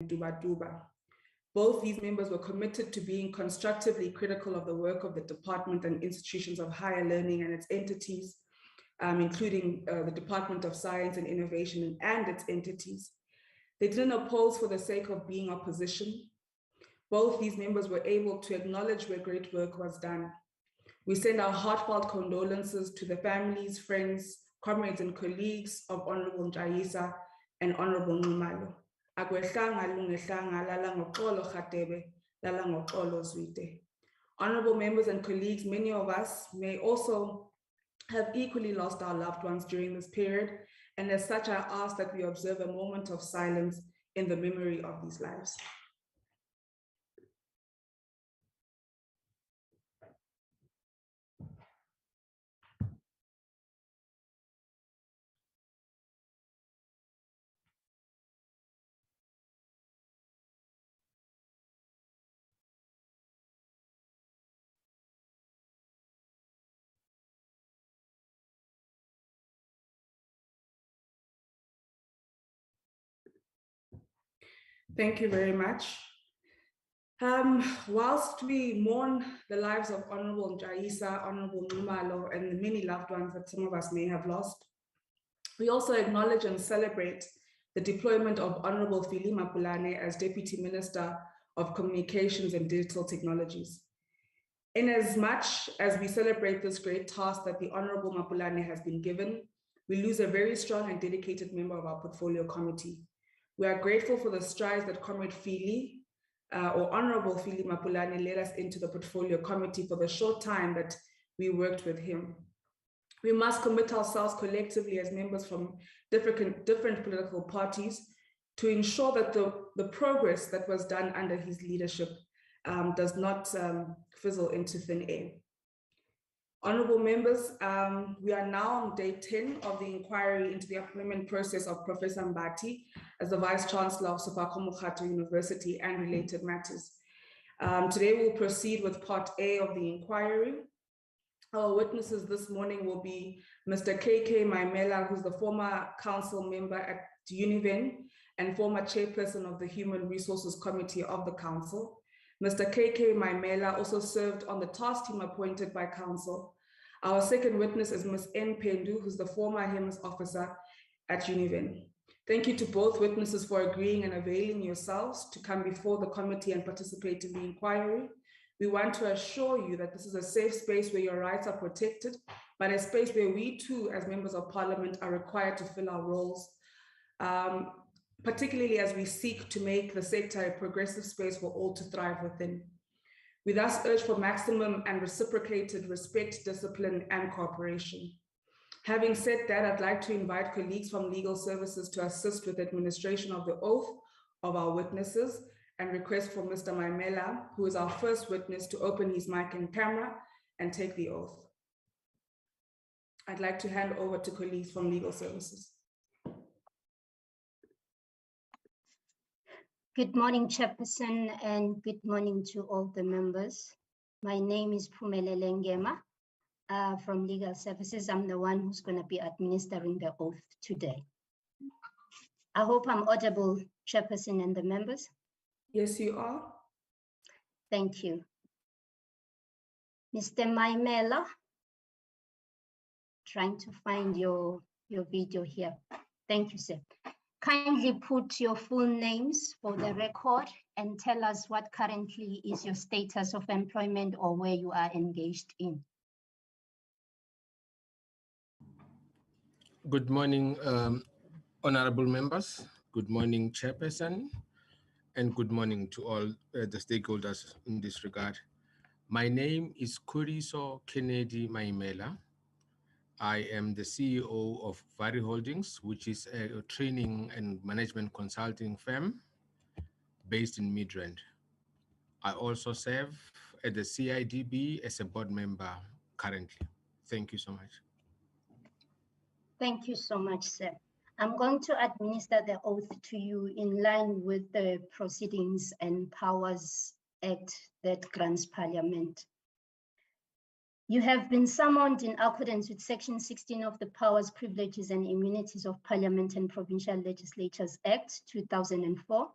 Duba. Both these members were committed to being constructively critical of the work of the department and institutions of higher learning and its entities, including the Department of Science and Innovation and its entities. They didn't oppose for the sake of being opposition. Both these members were able to acknowledge where great work was done. We send our heartfelt condolences to the families, friends, comrades, and colleagues of Honorable Njayisa and Honorable Numalo. Honorable members and colleagues, many of us may also have equally lost our loved ones during this period, and as such, I ask that we observe a moment of silence in the memory of these lives. Thank you very much. Whilst we mourn the lives of Honorable Njayisa, Honorable Numalo, and the many loved ones that some of us may have lost, we also acknowledge and celebrate the deployment of Honorable Phili Mapulane as Deputy Minister of Communications and Digital Technologies. In as much as we celebrate this great task that the Honorable Mapulane has been given, we lose a very strong and dedicated member of our portfolio committee. We are grateful for the strides that Comrade Phili, or Honorable Phili Mapulane, led us into the portfolio committee for the short time that we worked with him. We must commit ourselves collectively as members from different political parties to ensure that the progress that was done under his leadership does not fizzle into thin air. Honorable members, we are now on day 10 of the inquiry into the appointment process of Professor Mbati as the Vice-Chancellor of Sefako Makgatho University and related matters. Today we'll proceed with part A of the inquiry. Our witnesses this morning will be Mr. KK Maimela, who's the former council member at UNIVEN and former chairperson of the Human Resources Committee of the Council. Mr. KK Maimela also served on the task team appointed by Council. Our second witness is Ms. N. Pendu, who's the former HEMS officer at UNIVEN. Thank you to both witnesses for agreeing and availing yourselves to come before the committee and participate in the inquiry. We want to assure you that this is a safe space where your rights are protected, but a space where we too, as members of parliament, are required to fill our roles, particularly as we seek to make the sector a progressive space for all to thrive within. We thus urge for maximum and reciprocated respect, discipline, and cooperation. Having said that, I'd like to invite colleagues from legal services to assist with administration of the oath of our witnesses and request for Mr. Maimela, who is our first witness, to open his mic and camera and take the oath. I'd like to hand over to colleagues from legal services. Good morning, Chairperson, and good morning to all the members. My name is Phumelele Ngema from Legal Services. I'm the one who's going to be administering the oath today. I hope I'm audible, Chairperson and the members. Yes, you are. Thank you. Mr. Maimela, trying to find your video here. Thank you, sir. Kindly put your full names for the record and tell us what currently is your status of employment or where you are engaged in. Good morning, honorable members. Good morning, Chairperson, and good morning to all the stakeholders in this regard. My name is Kuriso Kennedy Maimela. I am the CEO of Vari Holdings, which is a training and management consulting firm based in Midrand. I also serve at the CIDB as a board member currently. Thank you so much. Thank you so much, sir. I'm going to administer the oath to you in line with the Proceedings and Powers Act that grants Parliament. You have been summoned in accordance with Section 16 of the Powers, Privileges and Immunities of Parliament and Provincial Legislatures Act 2004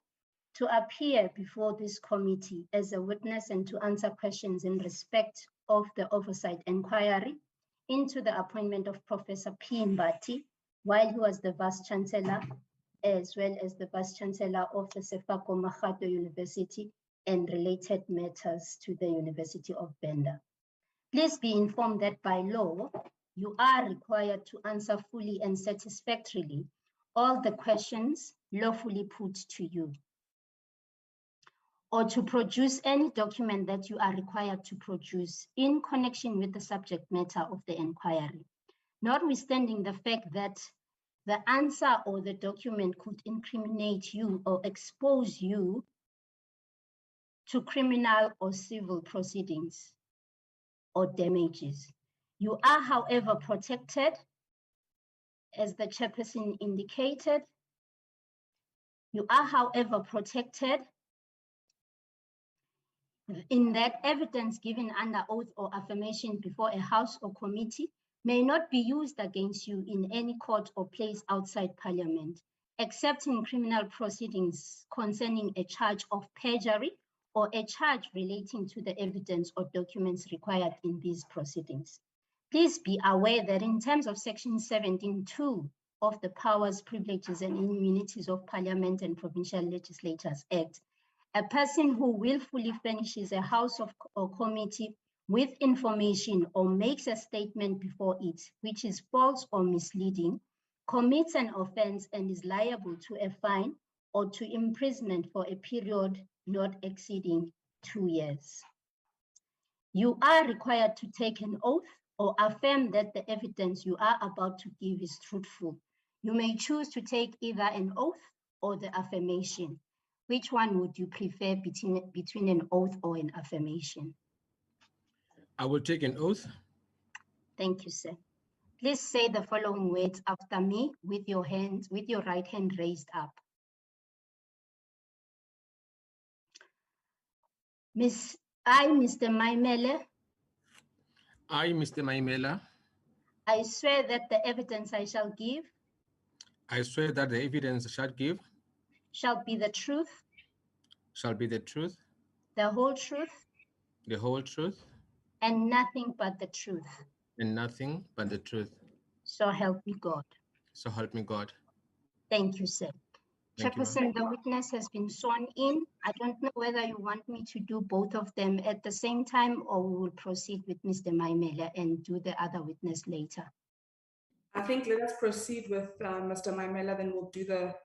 to appear before this committee as a witness and to answer questions in respect of the Oversight Enquiry into the appointment of Professor P. Mbati while he was the Vice-Chancellor, as well as the Vice-Chancellor of the Sefako Makgatho University and related matters to the University of Venda. Please be informed that by law, you are required to answer fully and satisfactorily all the questions lawfully put to you, or to produce any document that you are required to produce in connection with the subject matter of the inquiry, notwithstanding the fact that the answer or the document could incriminate you or expose you to criminal or civil proceedings or damages. You are, however, protected, as the chairperson indicated. You are, however, protected in that evidence given under oath or affirmation before a house or committee may not be used against you in any court or place outside Parliament, except in criminal proceedings concerning a charge of perjury or a charge relating to the evidence or documents required in these proceedings. Please be aware that in terms of Section 17(2) of the Powers, Privileges and Immunities of Parliament and Provincial Legislatures Act, a person who willfully furnishes a house or committee with information or makes a statement before it, which is false or misleading, commits an offense and is liable to a fine or to imprisonment for a period not exceeding 2 years. You are required to take an oath or affirm that the evidence you are about to give is truthful. You may choose to take either an oath or the affirmation. Which one would you prefer between an oath or an affirmation? I will take an oath. Thank you, sir. Please say the following words after me with your right hand raised up. I, Mr. Maimele. I, Mr. Maimela. I swear that the evidence I shall give. I swear that the evidence I shall give. Shall be the truth. Shall be the truth. The whole truth. The whole truth. And nothing but the truth. And nothing but the truth. So help me God. So help me God. Thank you, sir. Chairperson, the witness has been sworn in. I don't know whether you want me to do both of them at the same time or we will proceed with Mr. Maimela and do the other witness later. I think let us proceed with Mr. Maimela, then we'll do the,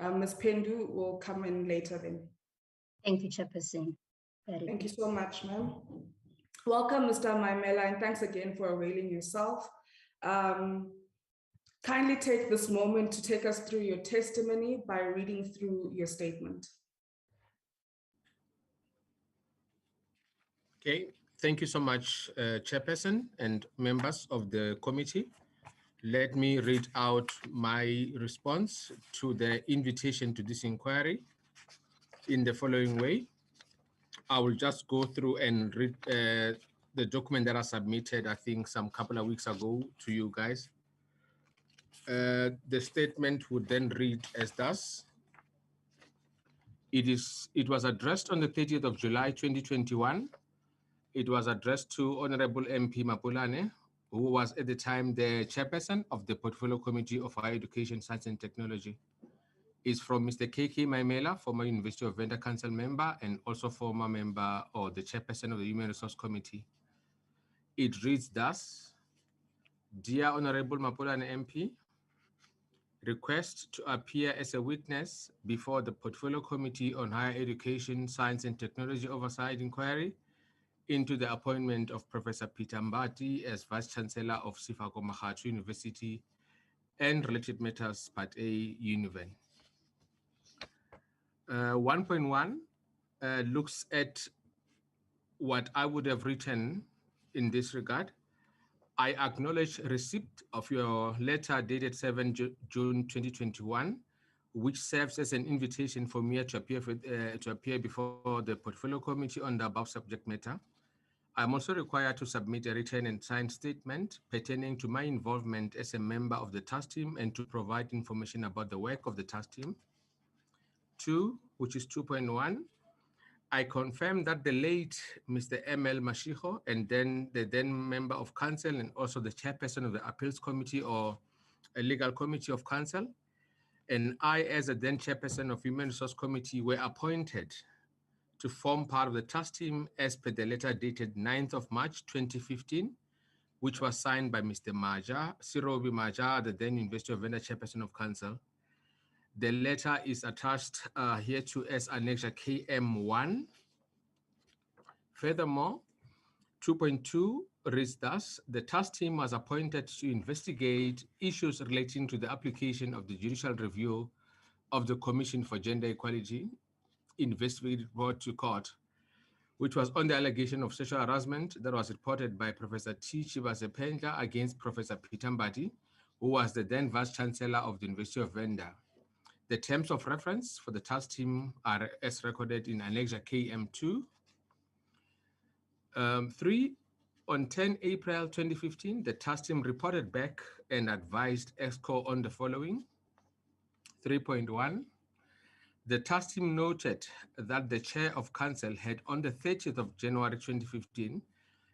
Ms. Pendu will come in later then. Thank you, Chairperson. Thank you so much, ma'am. Welcome, Mr. Maimela, and thanks again for availing yourself. Kindly take this moment to take us through your testimony by reading through your statement. Okay, thank you so much, Chairperson and members of the committee. Let me read out my response to the invitation to this inquiry in the following way. I will just go through and read the document that I submitted, I think, some couple of weeks ago to you guys. The statement would then read as thus. It was addressed on the 30th of July, 2021. It was addressed to Honorable MP Mapulane, who was at the time the chairperson of the Portfolio Committee of Higher Education, Science and Technology. It's from Mr. KK Maimela, former University of Venda Council member and also former member or the chairperson of the Human Resource Committee. It reads thus: Dear Honorable Mapulane MP, request to appear as a witness before the Portfolio Committee on Higher Education, Science and Technology Oversight Inquiry into the appointment of Professor Peter Mbati as Vice-Chancellor of Sefako Makgatho University and related matters, Part A, UNIVEN. 1.1 looks at what I would have written in this regard. I acknowledge receipt of your letter dated 7 June 2021, which serves as an invitation for me to appear before the Portfolio Committee on the above subject matter. I'm also required to submit a written and signed statement pertaining to my involvement as a member of the task team and to provide information about the work of the task team. 2, which is 2.1, I confirm that the late Mr. M.L. Mashiho and then the then member of council and also the chairperson of the appeals committee or a legal committee of council, and I as a then chairperson of human resource committee were appointed to form part of the task team as per the letter dated 9th of March 2015, which was signed by Mr. Maja, Sirobi Maja, the then University of Venda chairperson of council. The letter is attached here to as Annex KM1. Furthermore, 2.2 reads thus: the task team was appointed to investigate issues relating to the application of the judicial review of the Commission for Gender Equality investigative report to court, which was on the allegation of sexual harassment that was reported by Professor T. Chibasependla against Professor Peter Mbati, who was the then Vice-Chancellor of the University of Venda. The terms of reference for the task team are as recorded in Annex KM2. 3, on 10 April 2015, the task team reported back and advised EXCO on the following. 3.1, the task team noted that the chair of council had on the 30th of January 2015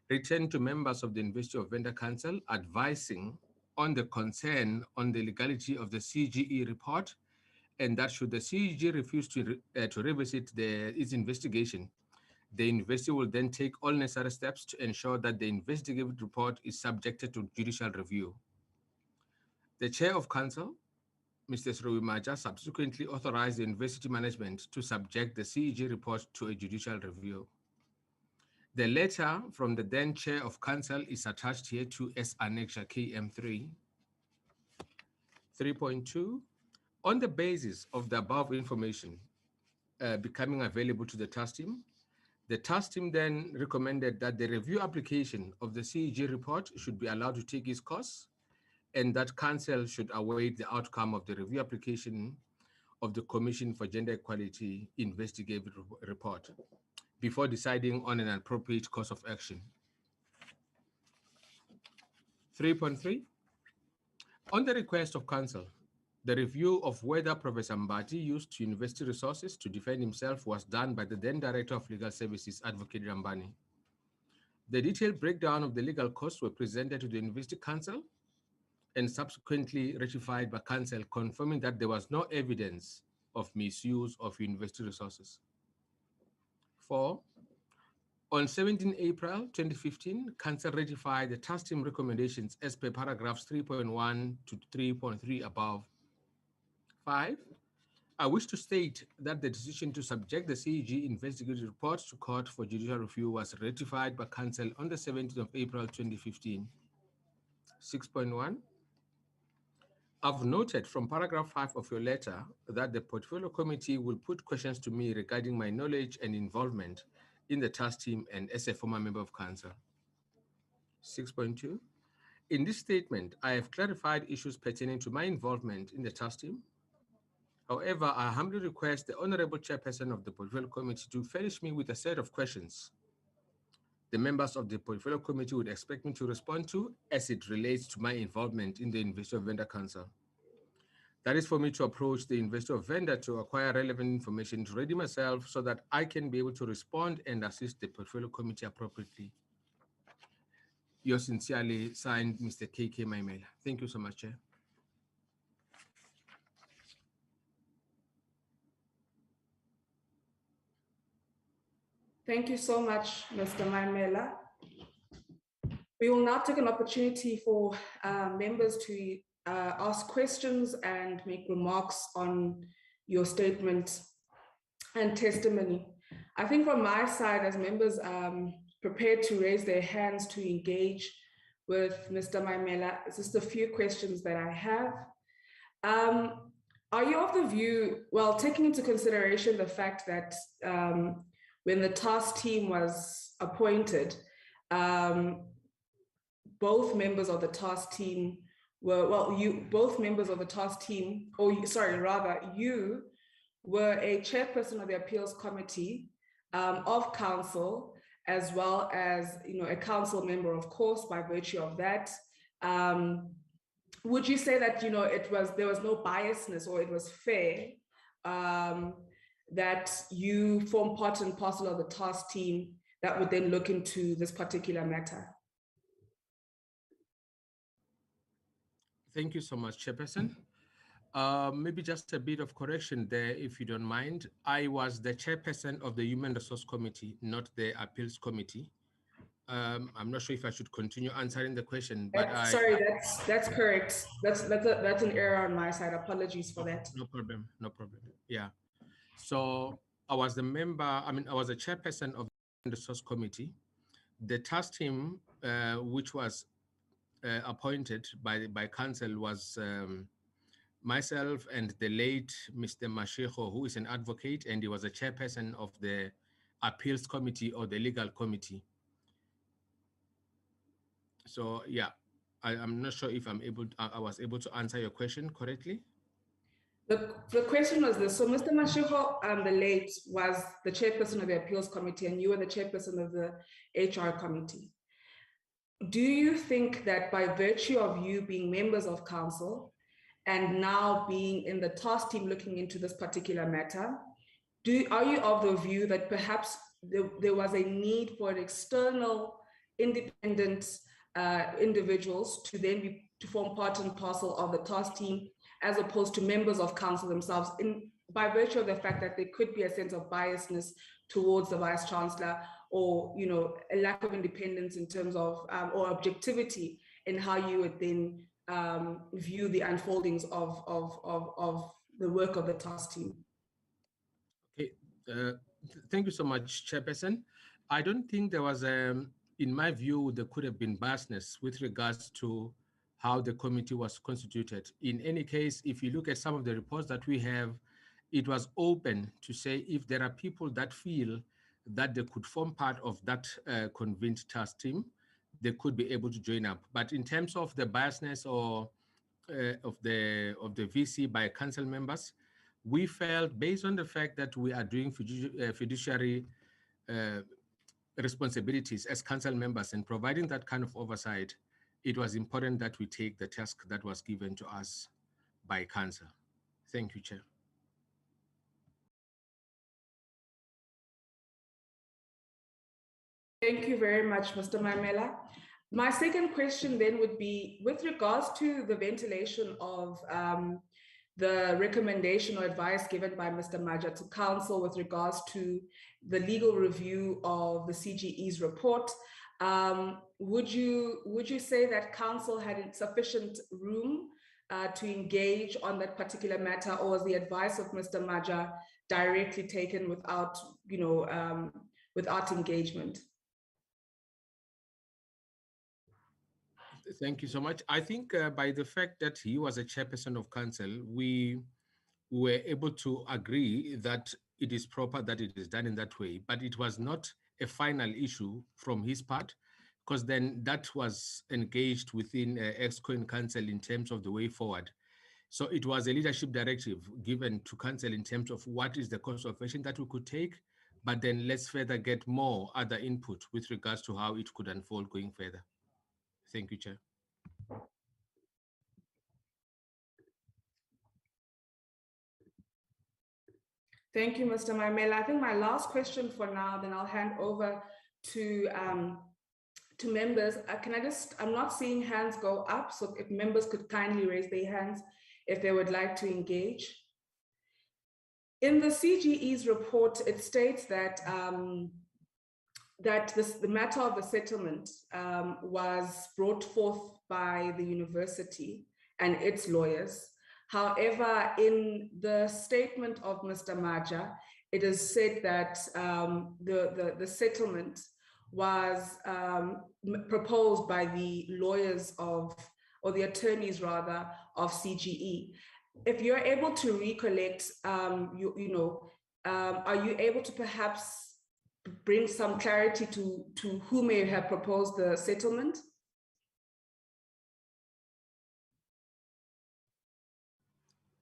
written to members of the University of Venda Council advising on the concern on the legality of the CGE report, and that should the CGE refuse to revisit its investigation, the university will then take all necessary steps to ensure that the investigative report is subjected to judicial review. The chair of council, Mr. Sirobi Maja, subsequently authorized the university management to subject the CEG report to a judicial review. The letter from the then chair of council is attached here to as Annex KM3. 3.2, on the basis of the above information becoming available to the task team, the task team then recommended that the review application of the CEG report should be allowed to take its course, and that council should await the outcome of the review application of the Commission for Gender Equality investigative report before deciding on an appropriate course of action. 3.3, on the request of council, the review of whether Professor Mbati used university resources to defend himself was done by the then Director of Legal Services, Advocate Rambani. The detailed breakdown of the legal costs were presented to the University Council and subsequently ratified by council, confirming that there was no evidence of misuse of university resources. 4, on 17 April 2015, council ratified the task team recommendations as per paragraphs 3.1 to 3.3 above. 5, I wish to state that the decision to subject the CEG investigative report to court for judicial review was ratified by council on the 17th of April 2015. 6.1, I've noted from paragraph 5 of your letter that the portfolio committee will put questions to me regarding my knowledge and involvement in the task team and as a former member of council. 6.2, in this statement, I have clarified issues pertaining to my involvement in the task team. However, I humbly request the Honorable Chairperson of the Portfolio Committee to furnish me with a set of questions the members of the Portfolio Committee would expect me to respond to as it relates to my involvement in the University of Venda Council. That is for me to approach the University of Venda to acquire relevant information to ready myself so that I can be able to respond and assist the Portfolio Committee appropriately. Yours sincerely, signed, Mr. KK Maimela. Thank you so much, Chair. Thank you so much, Mr. Maimela. We will now take an opportunity for members to ask questions and make remarks on your statement and testimony. I think from my side, as members prepared to raise their hands to engage with Mr. Maimela, just a few questions that I have. Are you of the view, well, taking into consideration the fact that when the task team was appointed, both members of the task team were, well, both members of the task team, or sorry, rather, you were a chairperson of the appeals committee of council, as well as, a council member, of course, by virtue of that. Would you say that, there was no biasness, or it was fair that you form part and parcel of the task team that would then look into this particular matter? Thank you so much, Chairperson. Maybe just a bit of correction there, if you don't mind. I was the chairperson of the Human Resource Committee, not the Appeals Committee. I'm not sure if I should continue answering the question, but sorry, that's correct. That's an error on my side. Apologies for that. No problem, no problem. Yeah. So I was the member, I was the chairperson of the Resource Committee. The task team, which was appointed by council, was myself and the late Mr. Mashego, who is an advocate, and he was a chairperson of the Appeals Committee or the Legal Committee. So yeah, I'm not sure if I was able to answer your question correctly. The question was this: so Mr. Mashego, the late, was the chairperson of the Appeals Committee, and you were the chairperson of the HR Committee. Do you think that by virtue of you being members of council and now being in the task team looking into this particular matter, are you of the view that perhaps there was a need for an external, independent individuals to then to form part and parcel of the task team, as opposed to members of council themselves, by virtue of the fact that there could be a sense of biasness towards the Vice-Chancellor, or a lack of independence in terms of or objectivity in how you would then view the unfoldings of the work of the task team? Okay, thank you so much, Chairperson. I don't think there was in my view, there could have been biasness with regards to how the committee was constituted. In any case, if you look at some of the reports that we have, it was open to say if there are people that feel that they could form part of that convened task team, they could be able to join up. But in terms of the biasness or of the VC by council members, we felt, based on the fact that we are doing fiduciary responsibilities as council members and providing that kind of oversight, it was important that we take the task that was given to us by council. Thank you, Chair. Thank you very much, Mr. Mamela. My second question then would be with regards to the ventilation of the recommendation or advice given by Mr. Maja to council with regards to the legal review of the CGE's report. Would you say that council had sufficient room to engage on that particular matter, or was the advice of Mr. Maja directly taken without, without engagement? Thank you so much. I think by the fact that he was a chairperson of council, we were able to agree that it is proper that it is done in that way, but it was not a final issue from his part, because then that was engaged within EXCO and council in terms of the way forward. So it was a leadership directive given to council in terms of what is the course of action that we could take, but then let's further get more other input with regards to how it could unfold going further. Thank you, Chair. Thank you, Mr. Mamela. I think my last question for now, then I'll hand over to members. I'm not seeing hands go up, so if members could kindly raise their hands if they would like to engage. In the CGE's report, it states that the matter of the settlement was brought forth by the university and its lawyers. However, in the statement of Mr. Maja, it is said that the settlement was proposed by the lawyers of, or the attorneys rather, of CGE. If you're able to recollect, are you able to perhaps bring some clarity to who may have proposed the settlement?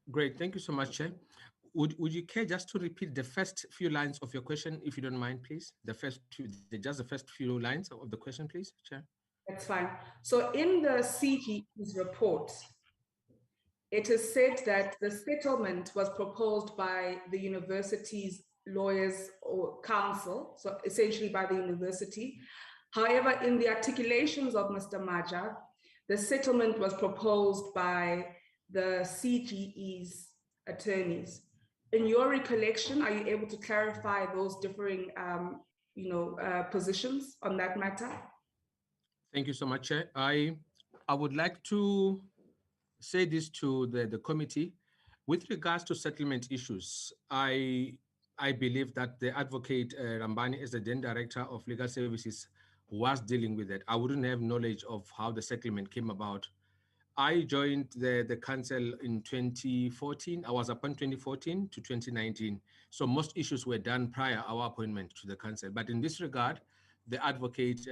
Great, thank you so much, Chair. Would you care just to repeat the first few lines of your question, if you don't mind, please? Just the first few lines of the question, please, Chair. That's fine. So in the CGE's report, it is said that the settlement was proposed by the university's lawyers or council, so essentially by the university. However, in the articulations of Mr. Maja, the settlement was proposed by the CGE's attorneys. In your recollection, are you able to clarify those differing positions on that matter? Thank you so much, Chair. I would like to say this to the committee. With regards to settlement issues, I believe that the advocate Rambani, as the then director of legal services, was dealing with it. I wouldn't have knowledge of how the settlement came about. I joined the council in 2014. I was appointed 2014 to 2019. So most issues were done prior our appointment to the council. But in this regard, the advocate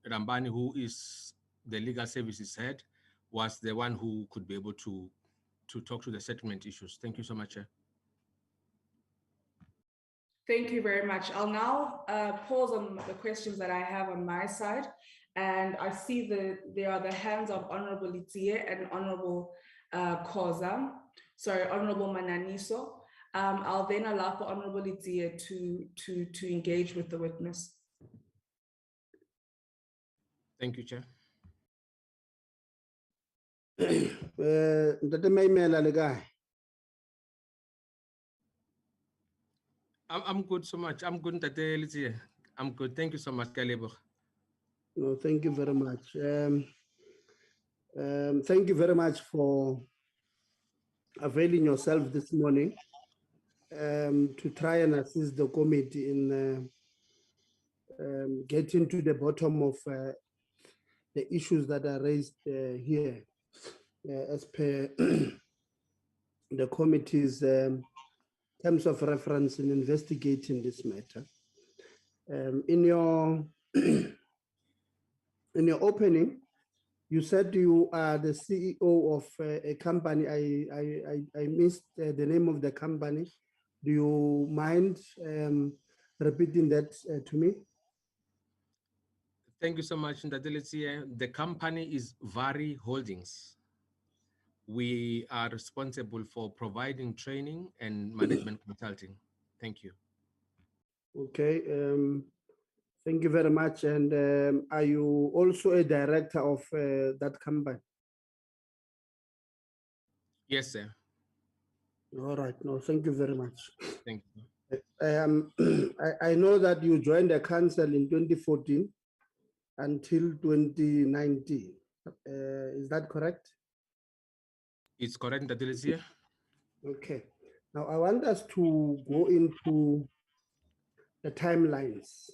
Rambani, who is the legal services head, was the one who could be able to talk to the settlement issues. Thank you so much, Chair. Thank you very much. I'll now pause on the questions that I have on my side. And I see there are the hands of Honorable Litie and Honorable Koza, sorry, Honorable Mananiso. I'll then allow for Honorable Litie to engage with the witness. Thank you, Chair. I'm good so much. I'm good, Tate Litie. I'm good. Thank you so much, Kalebo. No, thank you very much. Thank you very much for availing yourself this morning to try and assist the committee in getting to the bottom of the issues that are raised here as per the committee's terms of reference in investigating this matter. In your opening, you said you are the CEO of a company. I missed the name of the company. Do you mind repeating that to me? Thank you so much, Ndadelitia. The company is Vari Holdings. We are responsible for providing training and management consulting. Thank you. Okay. Thank you very much. And are you also a director of that company? Yes, sir. All right. No, thank you very much. Thank you. I know that you joined the council in 2014 until 2019. Is that correct? It's correct, Ndadelitia. Okay. Now I want us to go into the timelines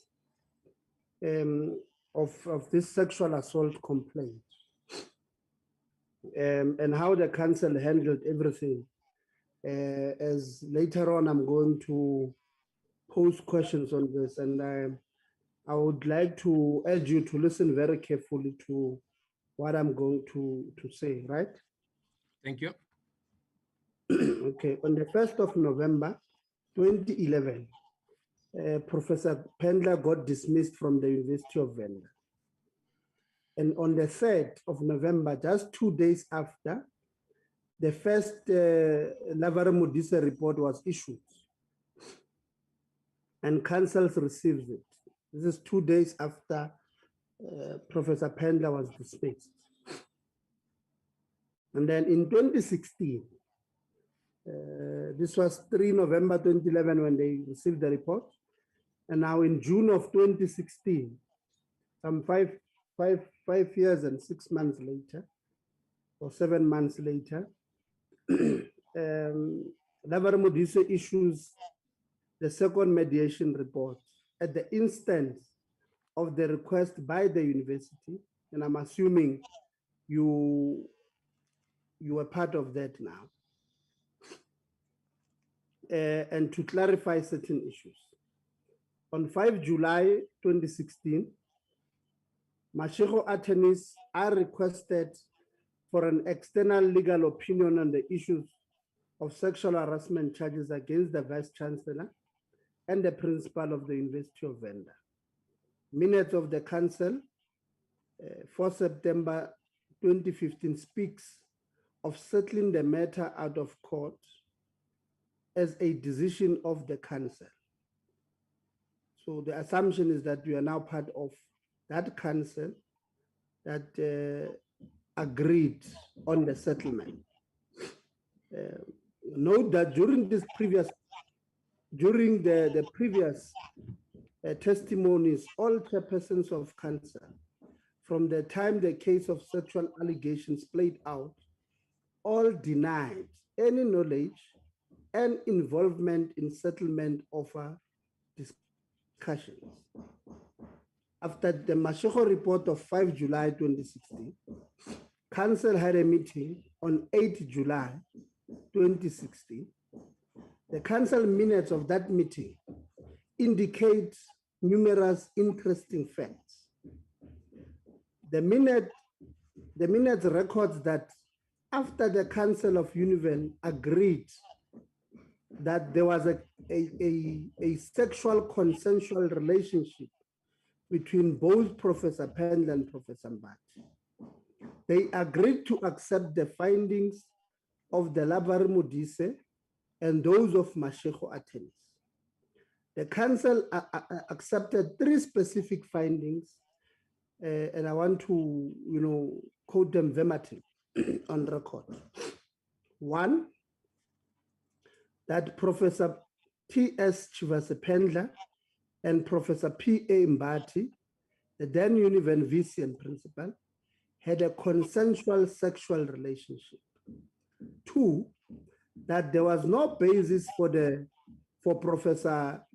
of this sexual assault complaint and how the council handled everything. As later on, I'm going to pose questions on this, and I would like to urge you to listen very carefully to what I'm going to say, right? Thank you. Okay, on the 1st of November, 2011, Professor Pendler got dismissed from the University of Venda. And on the 3rd of November, just 2 days after, the first Lavare Modise report was issued and council receives it. This is 2 days after Professor Pendler was dismissed. And then in 2016, this was 3 November 2011 when they received the report. And now in June of 2016, some five years and 6 months later, or 7 months later, Lavare Modise issues the second mediation report at the instance of the request by the university. And I'm assuming you are part of that now. And to clarify certain issues. On 5 July 2016, Mashego attorneys are requested for an external legal opinion on the issues of sexual harassment charges against the Vice-Chancellor and the principal of the University of Venda. Minutes of the council 4 September 2015 speaks of settling the matter out of court as a decision of the council. So the assumption is that we are now part of that council that agreed on the settlement. Note that during the previous testimonies, all chairpersons of council, from the time the case of sexual allegations played out, all denied any knowledge and involvement in settlement offer discussions. After the Makgatho report of 5 July 2016, Council had a meeting on 8 July 2016. The Council minutes of that meeting indicate numerous interesting facts. The minutes records that after the Council of UNIVEN agreed that there was a sexual consensual relationship between both Professor Pendle and Professor Mbati, they agreed to accept the findings of the Labari Modise and those of Makgatho attorneys. The Council accepted 3 specific findings, and I want to, quote them verbatim on record. 1, that Professor T.S. Chivase-Pendle and Professor P.A. Mbati, the then UNIVEN VC and principal, had a consensual sexual relationship. 2, that there was no basis for Professor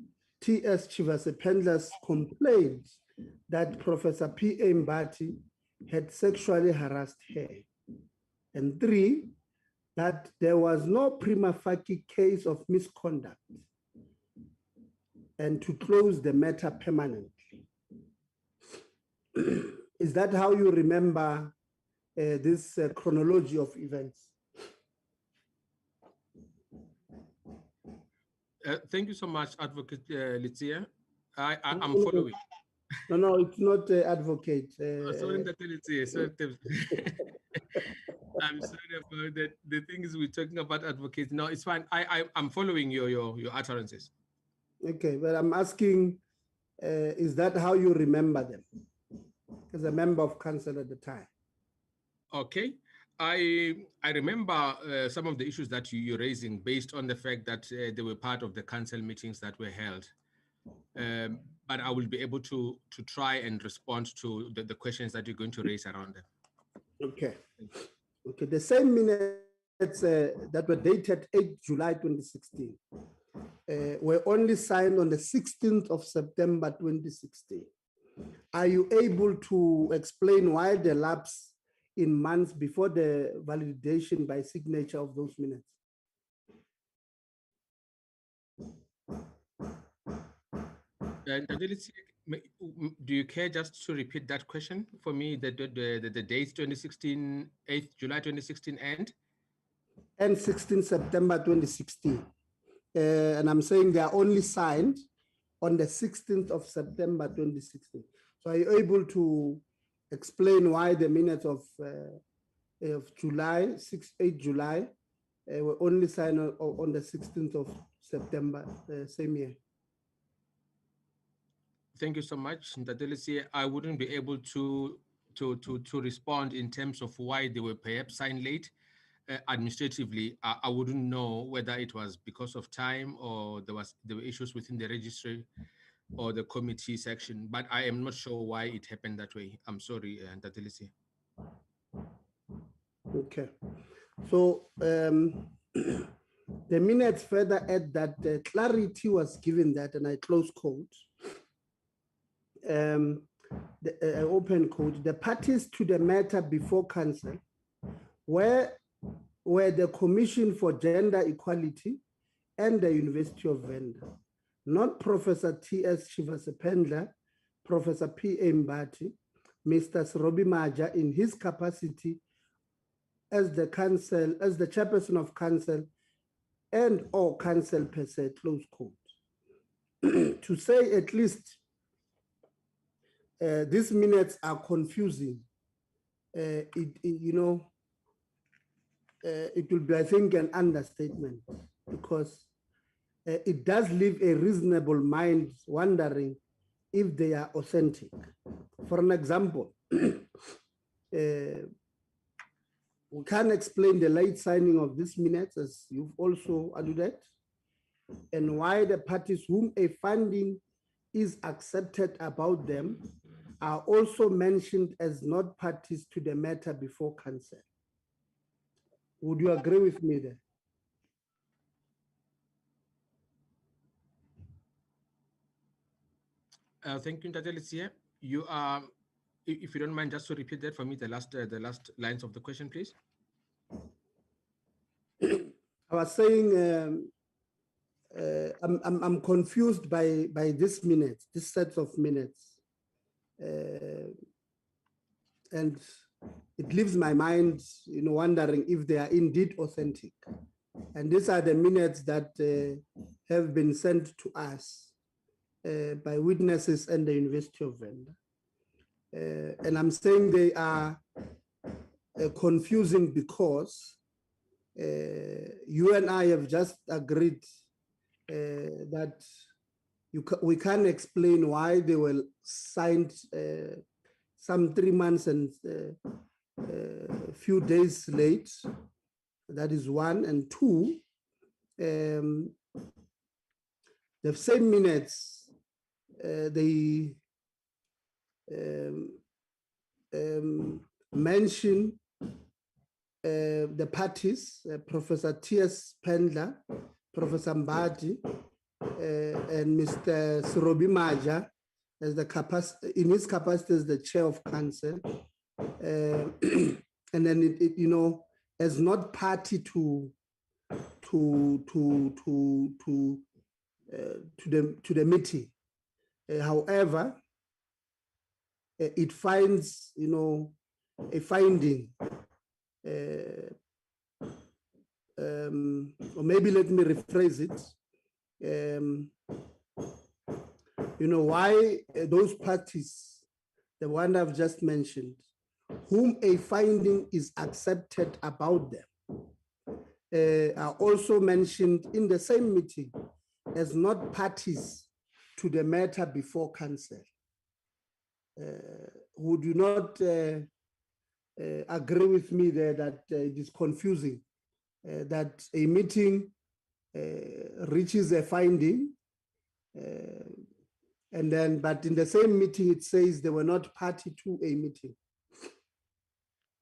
T.S. Chivase-Pendle's complaint that Professor P.A. Mbati had sexually harassed her. And 3, that there was no prima facie case of misconduct, and to close the matter permanently. Is that how you remember this chronology of events? Thank you so much, Advocate Letsia. I'm following. No, it's not Advocate. Sorry, Letsia. I'm sorry about that. The thing is, we're talking about advocates. No, it's fine. I'm following your utterances. Okay, but I'm asking, is that how you remember them as a member of council at the time? Okay. I remember some of the issues that you're raising based on the fact that they were part of the council meetings that were held. But I will be able to try and respond to the questions that you're going to raise around them. Okay. Okay. The same minutes that were dated 8 July 2016 were only signed on the 16th of September 2016. Are you able to explain why the lapse in months before the validation by signature of those minutes? Do you care just to repeat that question for me? The dates 2016, 8th July 2016 and 16 September 2016. And I'm saying they are only signed on the 16th of September 2016. So are you able to explain why the minutes of July, 8 July, were only signed on the 16th of September, same year? Thank you so much, Ndatelisi. I wouldn't be able to respond in terms of why they were perhaps signed late. Administratively, I wouldn't know whether it was because of time or there were issues within the registry or the committee section, but I am not sure why it happened that way. I'm sorry, Ndatelisi. Okay. So the minutes further add that clarity was given that, and I close quote, open quote, the parties to the matter before council were the Commission for Gender Equality and the University of Venda, not Professor T.S. Chivase-Pendle, Professor P.A. Mbati, Mr. Srobi Maja in his capacity as the council, as the chairperson of council and or council per se, close quote. To say at least these minutes are confusing, it will be, I think, an understatement, because it does leave a reasonable mind wondering if they are authentic. For an example, we can't explain the late signing of these minutes, as you've also alluded, and why the parties whom a funding is accepted about them are also mentioned as not parties to the matter before council. Would you agree with me there? Thank you, Ndatelisia. You are, if you don't mind, just to repeat that for me, the last lines of the question, please. I was saying I'm confused by this minutes, this set of minutes, and it leaves my mind, wondering if they are indeed authentic. And these are the minutes that have been sent to us by witnesses and the University of Venda. And I'm saying they are confusing because you and I have just agreed that we can't explain why they were signed some 3 months and a few days late. That is one. And two, the same minutes, they mention the parties, Professor T.S. Pendler, Professor Mbati, and Mr. Sirobi Maja as in his capacity as the chair of council, and then it as not party to the meeting. However, it finds a finding, or maybe let me rephrase it. Why those parties, the one I've just mentioned, whom a finding is accepted about them, are also mentioned in the same meeting as not parties to the matter before council. Would you not agree with me there that it is confusing that a meeting reaches a finding, and then, but in the same meeting, it says they were not party to a meeting?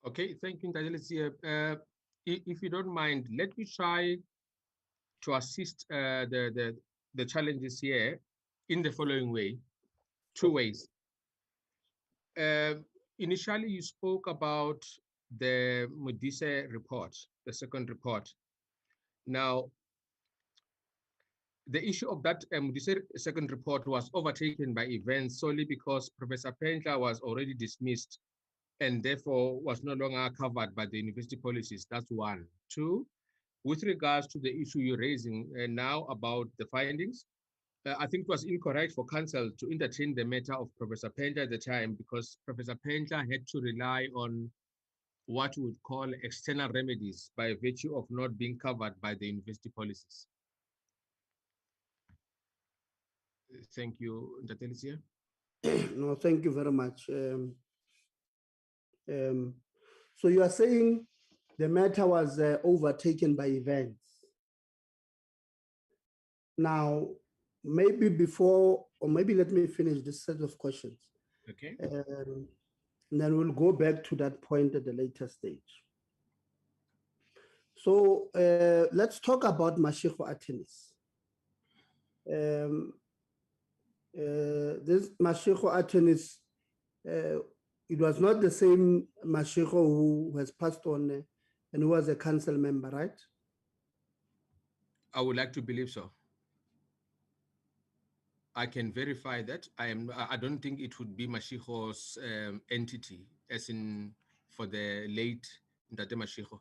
Okay, thank you, Ndatelisia. If you don't mind, let me try to assist the challenges here in the following way, two ways. Initially, you spoke about the Modise report, the second report. Now, the issue of that Modise second report was overtaken by events solely because Professor Pendler was already dismissed and therefore was no longer covered by the university policies. That's one. Two, with regards to the issue you're raising now about the findings, I think it was incorrect for council to entertain the matter of Professor Pendler at the time because Professor Pendler had to rely on what we would call external remedies by virtue of not being covered by the university policies. Thank you, Ndatelisia. No, thank you very much. So you are saying the matter was overtaken by events. Now, maybe before, or maybe let me finish this set of questions. Okay. And then we'll go back to that point at a later stage. So let's talk about Makgatho attorneys. This Makgatho attorneys, it was not the same Makgatho who has passed on and who was a council member, right? I would like to believe so. I can verify that. I don't think it would be Makgatho's entity, as in for the late Ndate Makgatho.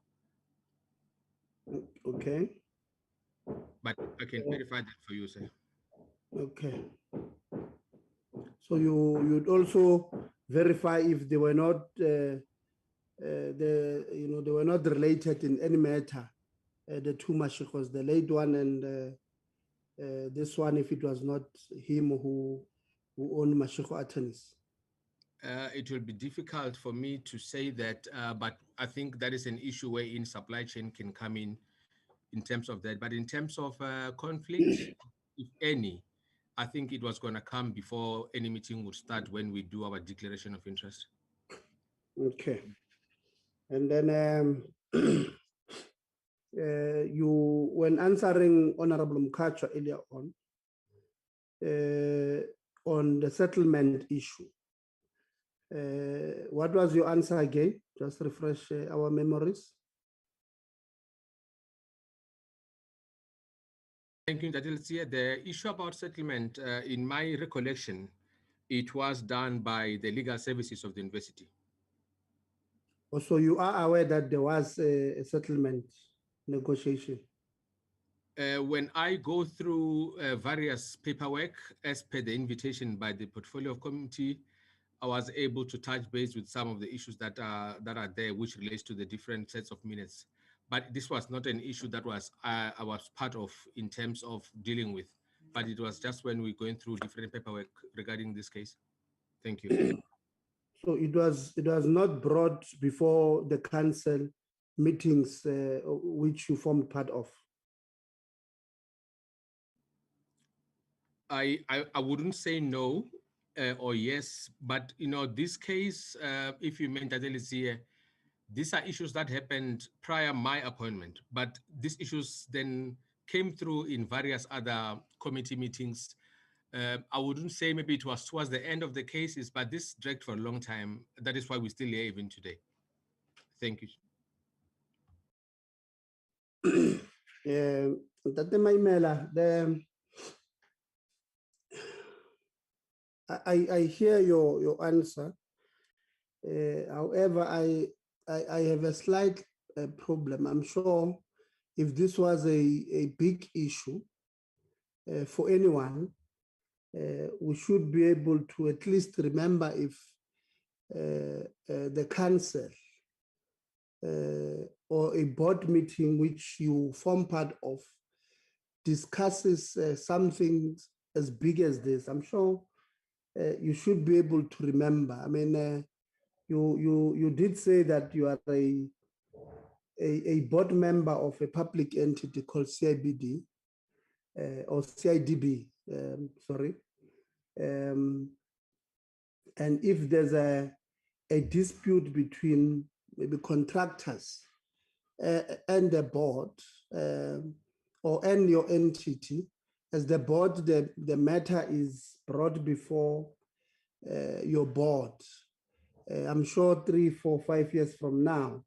Okay. But I can verify that for you, sir. Okay. So you'd also verify if they were not they were not related in any matter. The two Mashichos, the late one and this one, if it was not him who owned Mashicho attorneys. It will be difficult for me to say that, but I think that is an issue wherein supply chain can come in terms of that. But in terms of conflict, if any, I think it was going to come before any meeting would start when we do our declaration of interest. Okay. And then you, when answering Honorable Makgatho earlier on the settlement issue, what was your answer again? Just refresh our memories. Thank you, Ndati. The issue about settlement, in my recollection, it was done by the legal services of the university. Also, you are aware that there was a settlement negotiation? When I go through various paperwork as per the invitation by the portfolio committee, I was able to touch base with some of the issues that are there, which relates to the different sets of minutes. But this was not an issue that was I was part of in terms of dealing with. But it was just when we're going through different paperwork regarding this case. Thank you. So it was not brought before the council meetings, which you formed part of. I wouldn't say no or yes, but this case, if you meant that these are issues that happened prior my appointment, but these issues then came through in various other committee meetings. I wouldn't say maybe it was towards the end of the cases, but this dragged for a long time. That is why we're still here even today. Thank you. Tate Maimela, I hear your answer. However, I have a slight problem. I'm sure if this was a big issue for anyone, we should be able to at least remember if the council or a board meeting which you form part of discusses something as big as this. I'm sure you should be able to remember. I mean, you did say that you are a board member of a public entity called CIBD or CIDB, sorry. And if there's a dispute between maybe contractors and the board and your entity, as the board, the matter is brought before your board. I'm sure 3, 4, 5 years from now,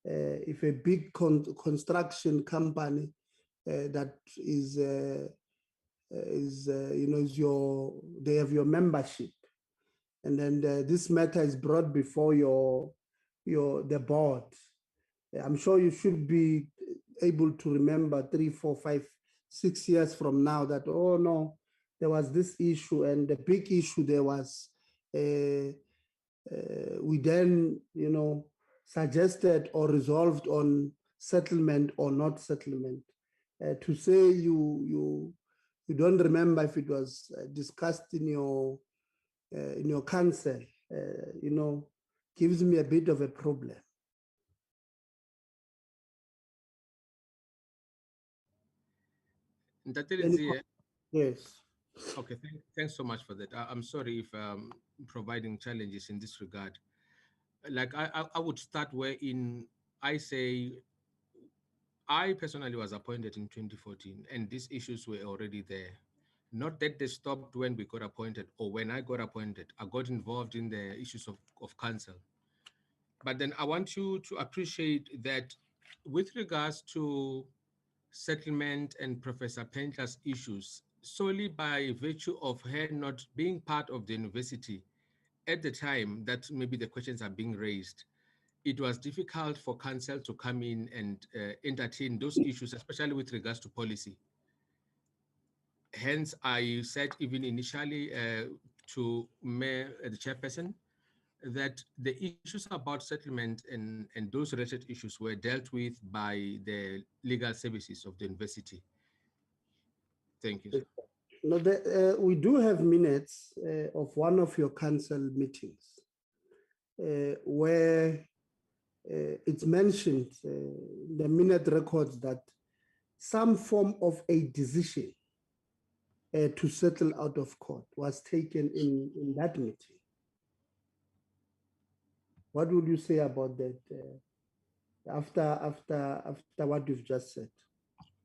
if a big construction company that is they have your membership, and then this matter is brought before the board, I'm sure you should be able to remember 3, 4, 5, 6 years from now that, oh no, there was this issue, and the big issue there was we then, suggested or resolved on settlement or not settlement. To say you don't remember if it was discussed in your council, gives me a bit of a problem. Yes. Okay, thanks so much for that. I'm sorry if providing challenges in this regard. Like I would start wherein I say I personally was appointed in 2014 and these issues were already there. Not that they stopped when we got appointed or when I got appointed. I got involved in the issues of council. But then I want you to appreciate that with regards to settlement and Professor Pentler's issues, solely by virtue of her not being part of the university at the time that maybe the questions are being raised, it was difficult for council to come in and entertain those issues, especially with regards to policy. Hence, I said even initially to Mayor, the chairperson, that the issues about settlement and those related issues were dealt with by the legal services of the university. Thank you, sir. No, we do have minutes of one of your council meetings where it's mentioned, the minute records, that some form of a decision to settle out of court was taken in that meeting. What would you say about that after what you've just said?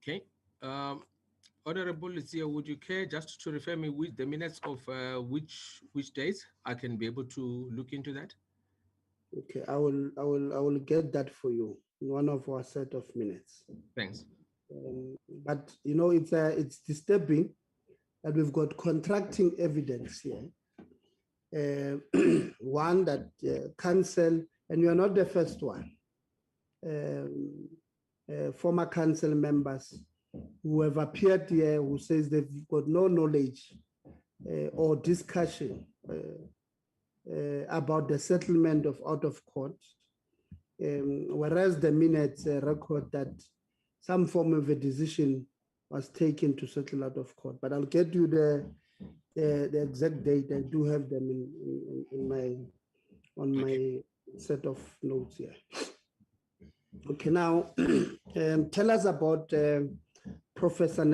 Okay. Honorable Lucia, would you care just to refer me with the minutes of which days I can be able to look into that? Okay, I will get that for you in one of our set of minutes. Thanks. But you know, it's disturbing that we've got contracting evidence here. One that council, and you are not the first one. Former council members who have appeared here who says they've got no knowledge or discussion about the settlement of out of court, whereas the minutes record that some form of a decision was taken to settle out of court. But I'll get you the exact date. I do have them on my set of notes here. Okay, now tell us about Professor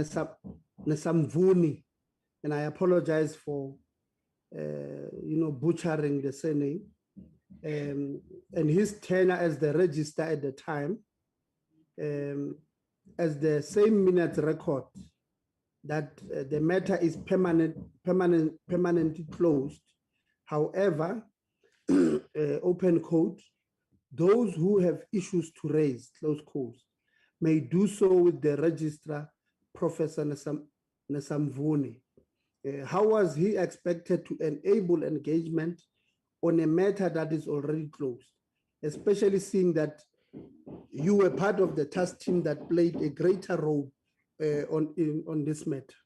Nesamvuni, and I apologize for butchering the surname, and his tenure as the registrar at the time, as the same minutes record that the matter is permanently closed. However, open quote, those who have issues to raise, close quotes, may do so with the registrar, Professor Nesamvuni. How was he expected to enable engagement on a matter that is already closed, especially seeing that you were part of the task team that played a greater role on this matter?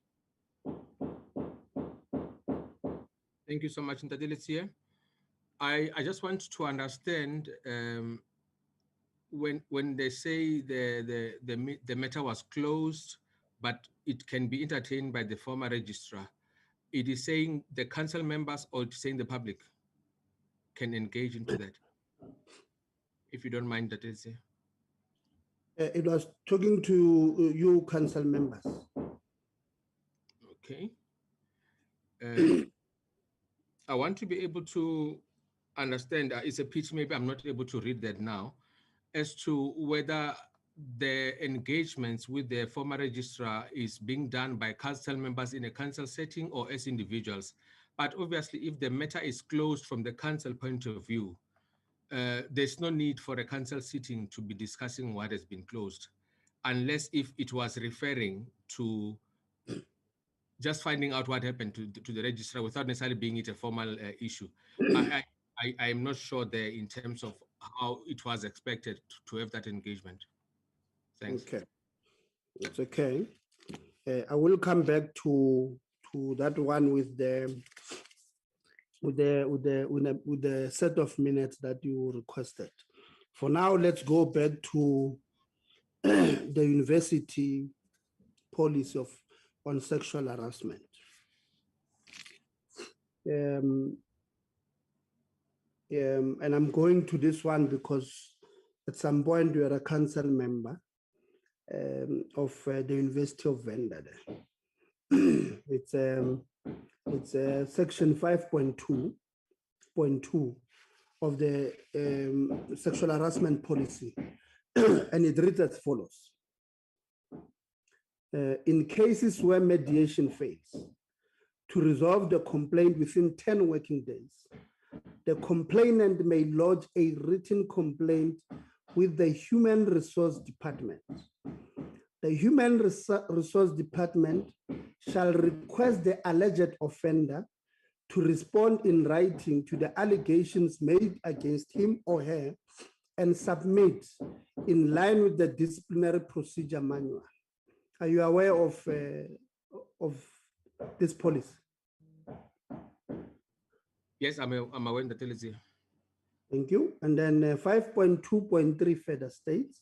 Thank you so much, Ntadelicia. I just want to understand when they say the matter was closed, but it can be entertained by the former registrar. It is saying the council members, or it's saying the public can engage into that? If you don't mind, Ntadelicia. It was talking to you council members. Okay. I want to be able to understand, it's a pitch, maybe I'm not able to read that now, as to whether the engagements with the former registrar is being done by council members in a council setting or as individuals. But obviously, if the matter is closed from the council point of view, there's no need for a council sitting to be discussing what has been closed, unless if it was referring to just finding out what happened to the registrar without necessarily being it a formal issue. I am not sure there in terms of how it was expected to have that engagement. Thanks. Okay, it's okay. I will come back to that one with the set of minutes that you requested. For now, let's go back to the university policy on sexual harassment. And I'm going to this one because at some point you are a council member of the University of Venda. It's section 5.2.2 of the sexual harassment policy, and it reads as follows. In cases where mediation fails to resolve the complaint within 10 working days, the complainant may lodge a written complaint with the Human Resource Department. The Human Resource Department shall request the alleged offender to respond in writing to the allegations made against him or her and submit in line with the disciplinary procedure manual. Are you aware of this policy? Yes, I'm aware that Thank you. And then 5.2.3 further states,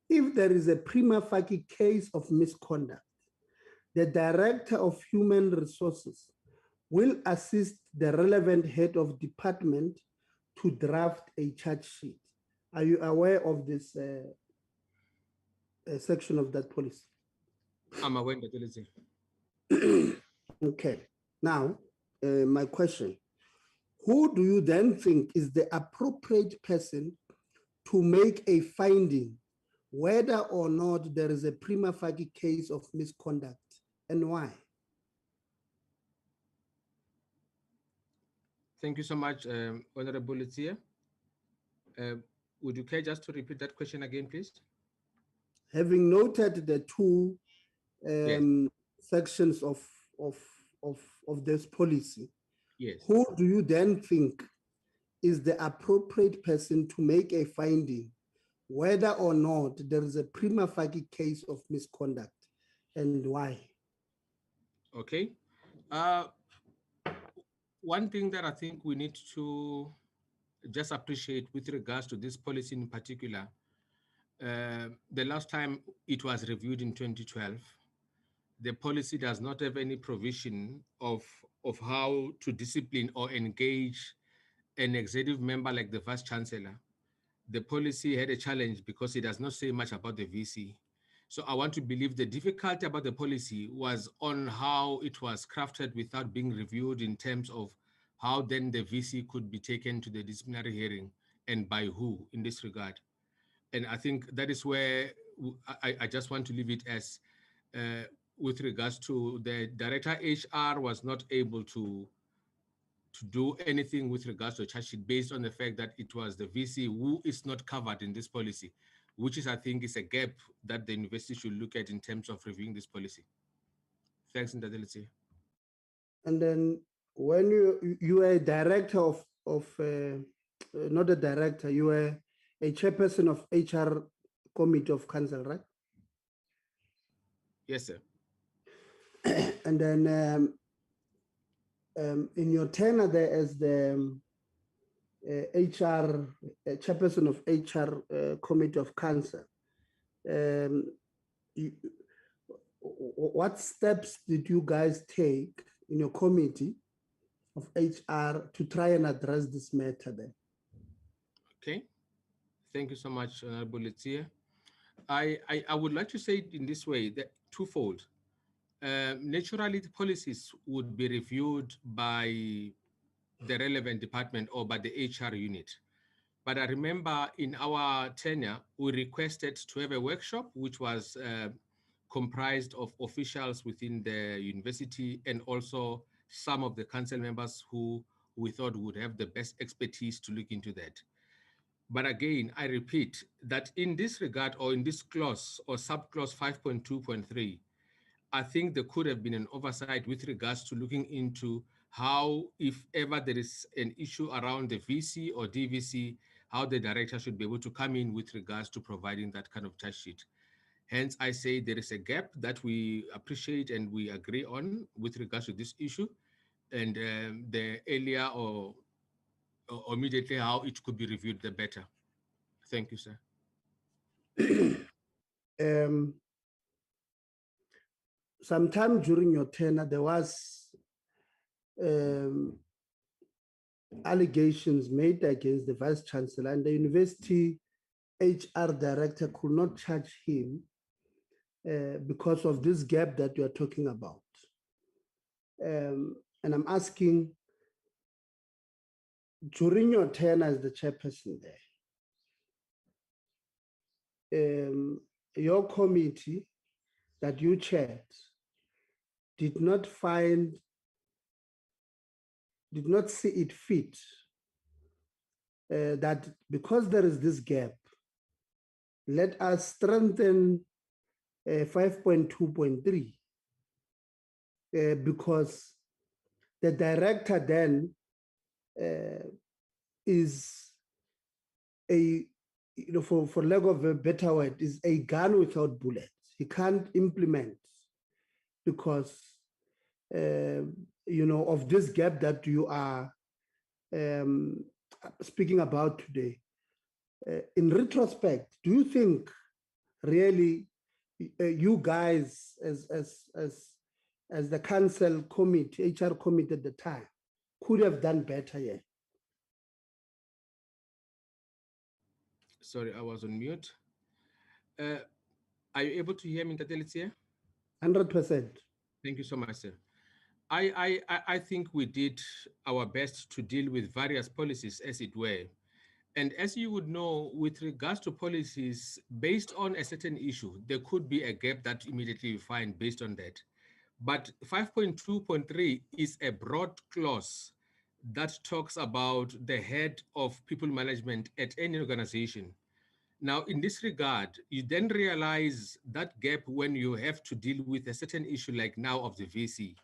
if there is a prima facie case of misconduct, the Director of Human Resources will assist the relevant head of department to draft a charge sheet. Are you aware of this section of that policy? I'm aware that it is. Okay. Now, my question, who do you then think is the appropriate person to make a finding whether or not there is a prima facie case of misconduct, and why? Thank you so much, Honorable Lucia. Would you care just to repeat that question again, please? Having noted the two Yes. sections of this policy, Yes. who do you then think is the appropriate person to make a finding whether or not there is a prima facie case of misconduct, and why? Okay. One thing that I think we need to just appreciate with regards to this policy in particular, the last time it was reviewed in 2012, the policy does not have any provision of how to discipline or engage an executive member like the Vice-Chancellor. The policy had a challenge because it does not say much about the VC. So I want to believe the difficulty about the policy was on how it was crafted without being reviewed in terms of how then the VC could be taken to the disciplinary hearing and by who in this regard. And I think that is where I just want to leave it as with regards to the Director HR was not able to do anything with regards to a charge sheet based on the fact that it was the VC who is not covered in this policy, which is, I think, is a gap that the university should look at in terms of reviewing this policy. Thanks, Ndadelici. And then when you were a director of not a director, you were a chairperson of HR Committee of Council, right? Yes, sir. And then in your tenure there as the HR chairperson of HR Committee of Council, what steps did you guys take in your committee of HR to try and address this matter then? Okay. Thank you so much, Honorable Lucia. I would like to say it in this way, that twofold. Naturally, the policies would be reviewed by the relevant department or by the HR unit. But I remember in our tenure, we requested to have a workshop, which was comprised of officials within the university and also some of the council members who we thought would have the best expertise to look into that. But again, I repeat that in this regard, or in this clause or subclause 5.2.3, I think there could have been an oversight with regards to looking into how, if ever there is an issue around the VC or DVC, how the director should be able to come in with regards to providing that kind of charge sheet. Hence, I say there is a gap that we appreciate and we agree on with regards to this issue, and the earlier or immediately how it could be reviewed, the better. Thank you, sir. Sometime during your tenure, there was allegations made against the Vice-Chancellor, and the university HR director could not charge him because of this gap that you are talking about. And I'm asking, during your tenure as the chairperson there, your committee that you chaired did not see it fit that because there is this gap, let us strengthen 5.2.3 because the director then is a, for lack of a better word, is a gun without bullets. He can't implement because, of this gap that you are speaking about today. In retrospect, do you think really you guys as the council committee, HR committee at the time, could have done better here? Sorry, I was on mute. Are you able to hear me, Tatelitsia? 100%. Thank you so much, sir. I think we did our best to deal with various policies, as it were. And as you would know, with regards to policies, based on a certain issue, there could be a gap that immediately you find based on that. But 5.2.3 is a broad clause that talks about the head of people management at any organization. Now, in this regard, you then realize that gap when you have to deal with a certain issue like now of the VC.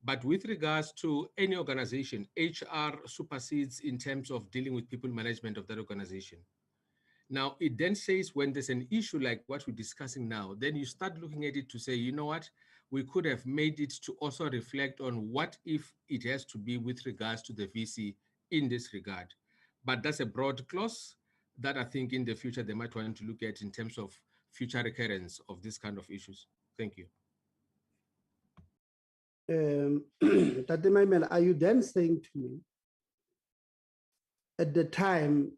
But with regards to any organization, HR supersedes in terms of dealing with people management of that organization. Now, it then says when there's an issue like what we're discussing now, then you start looking at it to say, you know what, we could have made it to also reflect on what if it has to be with regards to the VC in this regard. But that's a broad clause that I think in the future they might want to look at in terms of future recurrence of this kind of issues. Thank you. Tate Maimela, are you then saying to me, at the time,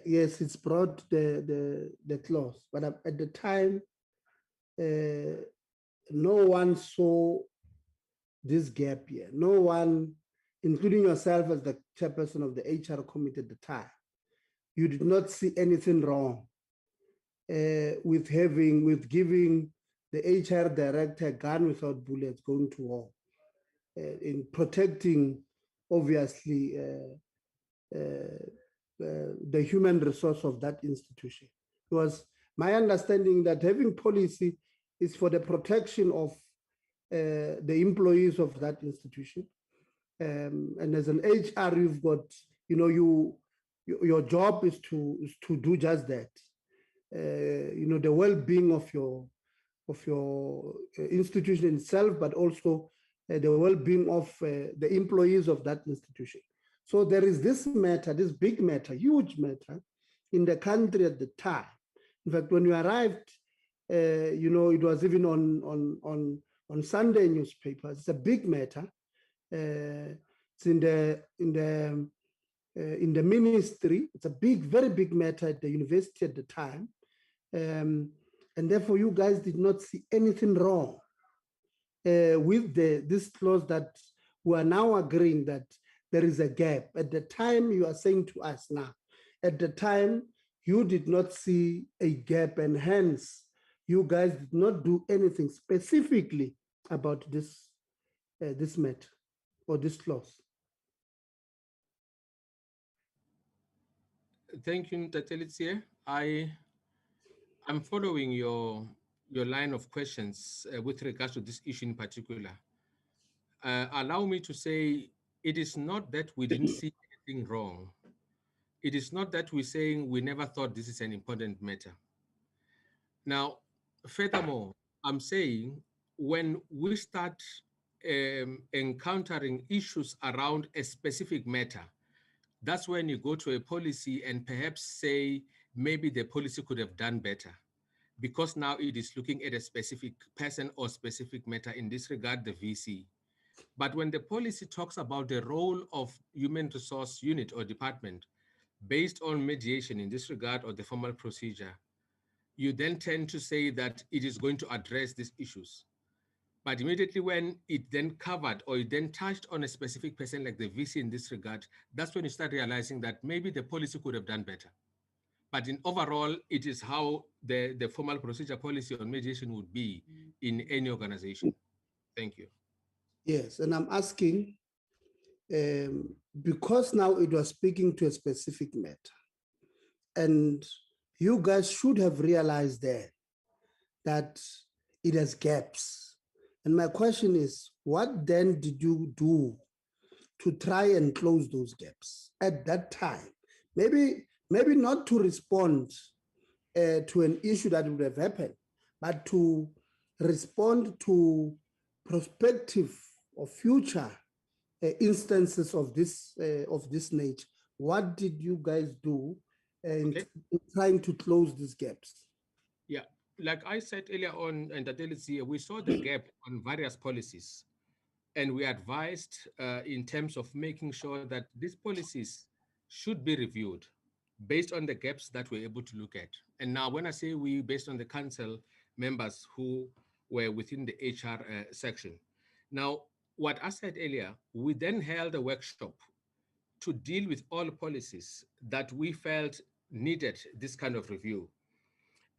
yes, it's brought the clause, but at the time, no one saw this gap here. No one, including yourself as the chairperson of the HR committee at the time, you did not see anything wrong with giving the HR director a gun without bullets going to war, in protecting, obviously, the human resource of that institution. It was my understanding that having policy is for the protection of the employees of that institution. And as an HR, you've got, your job is to do just that. The well-being of your institution itself, but also the well-being of the employees of that institution. So there is this matter, this big matter, huge matter in the country at the time. In fact, when you arrived, it was even on Sunday newspapers. It's a big matter. It's in the ministry. It's a big, very big matter at the university at the time. And therefore, you guys did not see anything wrong with this clause that we are now agreeing that there is a gap. At the time, you are saying to us now, at the time, you did not see a gap, and hence, you guys did not do anything specifically about this matter or this clause. Thank you, Tatelitsie. I'm following your line of questions with regards to this issue in particular. Allow me to say, it is not that we didn't see anything wrong. It is not that we're saying we never thought this is an important matter. Now, furthermore, I'm saying when we start encountering issues around a specific matter, that's when you go to a policy and perhaps say, maybe the policy could have done better, because now it is looking at a specific person or specific matter, in this regard, the VC. But when the policy talks about the role of human resource unit or department based on mediation in this regard or the formal procedure, you then tend to say that it is going to address these issues. But immediately when it then covered or it then touched on a specific person like the VC in this regard, that's when you start realizing that maybe the policy could have done better. But in overall, it is how the formal procedure policy on mediation would be in any organization. Thank you. Yes, and I'm asking, because now it was speaking to a specific matter, and you guys should have realized there that it has gaps. And my question is, what then did you do to try and close those gaps at that time? Maybe not to respond to an issue that would have happened, but to respond to prospective or future instances of this nature, what did you guys do in Okay. trying to close these gaps? Yeah, like I said earlier on, and we saw the gap on various policies, and we advised in terms of making sure that these policies should be reviewed based on the gaps that we're able to look at. And now when I say we, based on the council members who were within the HR section. Now, what I said earlier, we then held a workshop to deal with all policies that we felt needed this kind of review.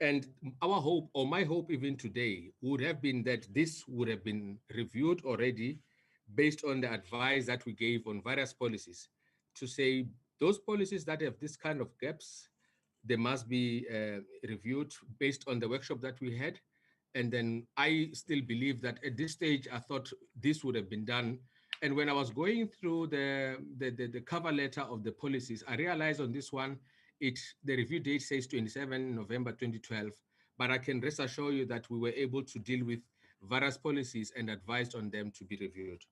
And our hope, or my hope even today, would have been that this would have been reviewed already based on the advice that we gave on various policies to say those policies that have this kind of gaps, they must be reviewed based on the workshop that we had. And then I still believe that at this stage, I thought this would have been done. And when I was going through the cover letter of the policies, I realized on this one, the review date says 27 November 2012, but I can rest assure you that we were able to deal with various policies and advised on them to be reviewed.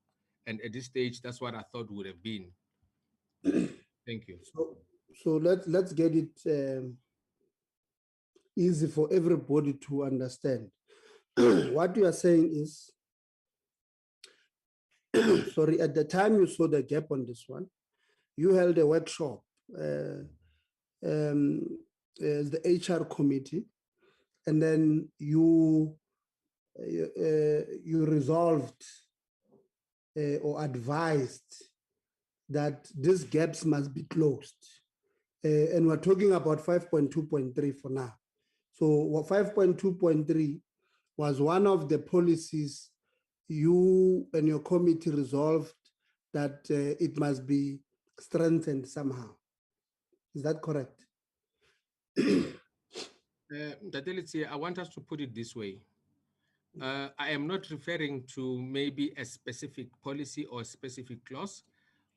And at this stage, that's what I thought would have been. Thank you. So let's get it easy for everybody to understand. What you are saying is, sorry, at the time you saw the gap on this one, you held a workshop as the HR committee, and then you resolved or advised that these gaps must be closed. And we're talking about 5.2.3 for now. So 5.2.3 was one of the policies you and your committee resolved that it must be strengthened somehow. Is that correct? I want us to put it this way. I am not referring to maybe a specific policy or a specific clause.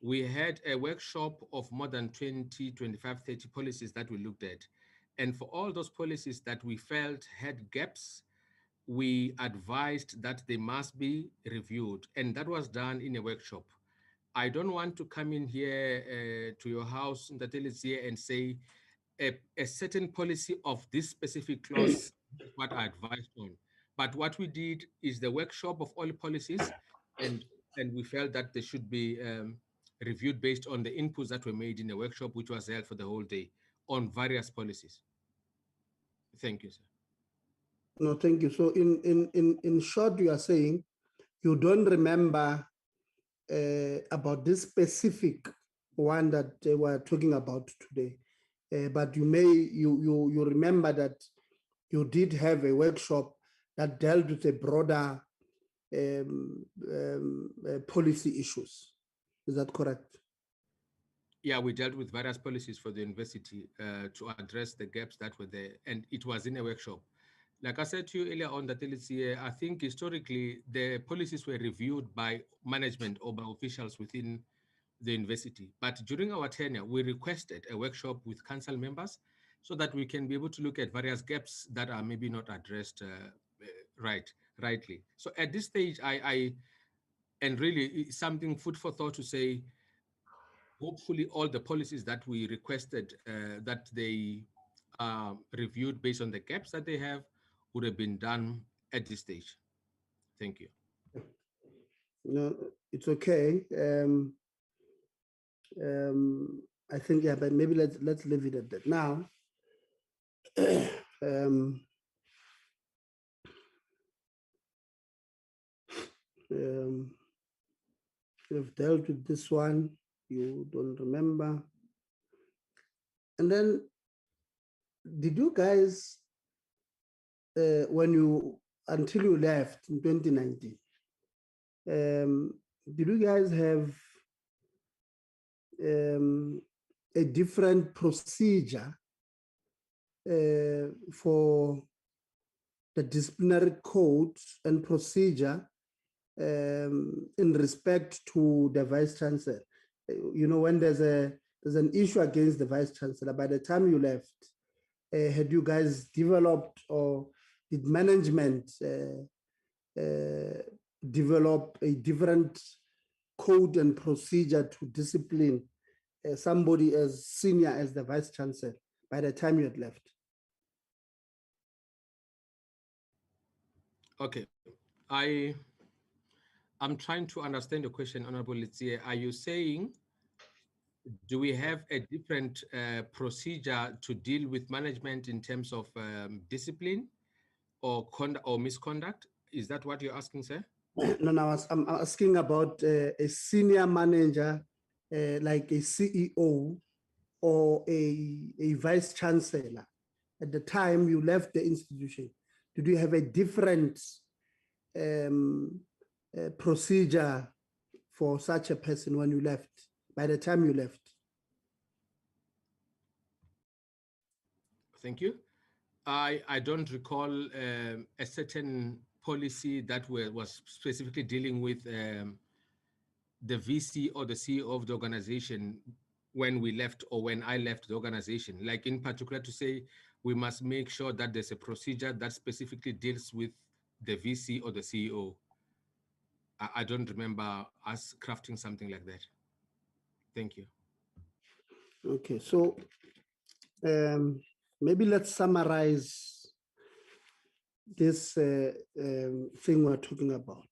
We had a workshop of more than 20, 25, 30 policies that we looked at. And for all those policies that we felt had gaps, we advised that they must be reviewed. And that was done in a workshop. I don't want to come in here to your house, and say a certain policy of this specific clause is what I advised on. But what we did is the workshop of all policies, and we felt that they should be reviewed based on the inputs that were made in the workshop, which was held for the whole day on various policies. Thank you, sir. No, thank you. So in short, you are saying you don't remember about this specific one that we're talking about today, but you remember that you did have a workshop that dealt with a broader policy issues. Is that correct? Yeah, we dealt with various policies for the university to address the gaps that were there, and it was in a workshop. Like I said to you earlier on, that I think historically the policies were reviewed by management or by officials within the university. But during our tenure, we requested a workshop with council members so that we can be able to look at various gaps that are maybe not addressed rightly. So at this stage, and really something food for thought to say, hopefully all the policies that we requested that they are reviewed based on the gaps that they have would have been done at this stage. Thank you. No, it's okay. I think, yeah, but maybe let's leave it at that. Now, you've dealt with this one, you don't remember. And then, did you guys, until you left in 2019, did you guys have a different procedure for the disciplinary code and procedure in respect to the Vice-Chancellor? You know, when there's an issue against the Vice-Chancellor, by the time you left, had you guys developed, or did management develop a different code and procedure to discipline somebody as senior as the Vice-Chancellor by the time you had left? Okay, I'm trying to understand the question, Honorable Letsie. Are you saying, do we have a different procedure to deal with management in terms of discipline or misconduct? Is that what you're asking, sir? No, I'm asking about a senior manager, like a CEO or a Vice-Chancellor. At the time you left the institution, did you have a different procedure for such a person when you left, by the time you left? Thank you. I don't recall a certain policy that was specifically dealing with the VC or the CEO of the organization when we left or when I left the organization. Like in particular to say, we must make sure that there's a procedure that specifically deals with the VC or the CEO. I don't remember us crafting something like that. Thank you. Okay, so maybe let's summarize this thing we're talking about.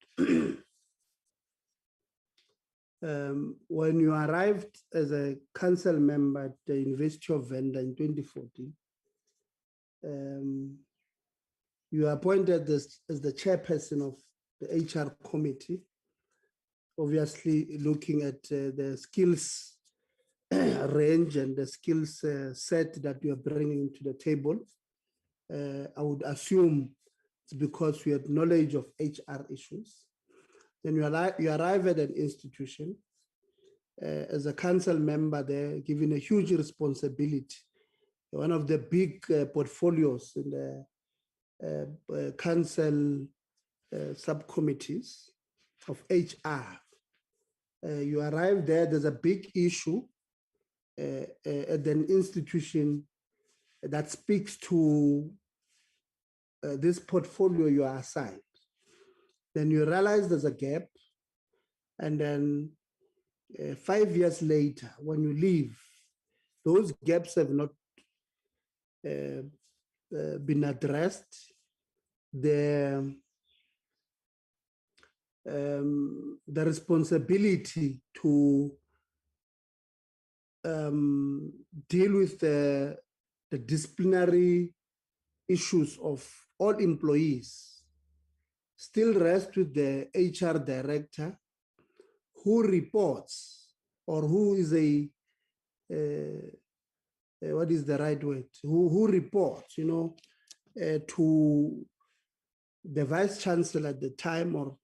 When you arrived as a council member at the University of Venda in 2014, you were appointed as the chairperson of the HR committee, obviously looking at the skills range and the skills set that you are bringing to the table. I would assume it's because you had knowledge of HR issues. Then you arrive at an institution as a council member there, given a huge responsibility. One of the big portfolios in the council subcommittees of HR. You arrive there, there's a big issue at an institution that speaks to this portfolio you are assigned. Then you realize there's a gap, and then 5 years later, when you leave, those gaps have not been addressed. The responsibility to deal with the disciplinary issues of all employees still rests with the HR director, who reports, or who is what is the right word? Who reports, to the Vice-Chancellor at the time, or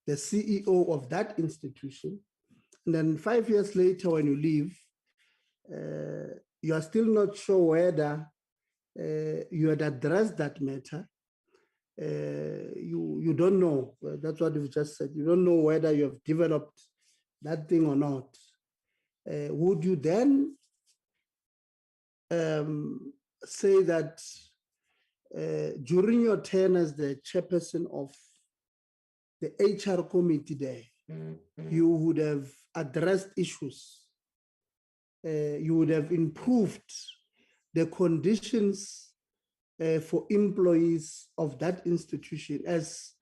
the CEO of that institution. And then 5 years later, when you leave, you are still not sure whether you had addressed that matter. You don't know. That's what you've just said. You don't know whether you have developed that thing or not. Would you then say that during your term as the chairperson of the HR committee there, you would have addressed issues, you would have improved the conditions for employees of that institution as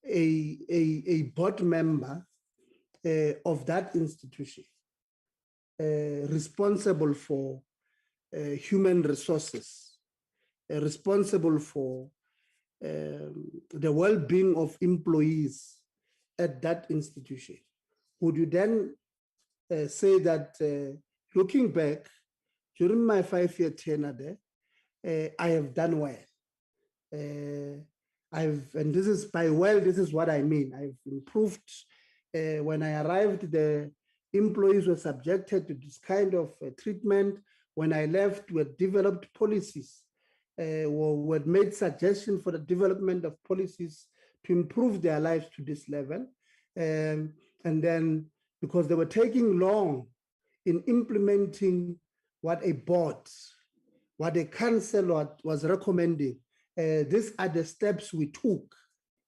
a board member of that institution, responsible for human resources, responsible for the well-being of employees at that institution. Would you then say that looking back, during my 5-year tenure there, I have done well. And this is by well, this is what I mean. I've improved. When I arrived, the employees were subjected to this kind of treatment. When I left, we had developed policies, we had made suggestions for the development of policies to improve their lives to this level. And then, because they were taking long in implementing what a board, what a council was recommending, these are the steps we took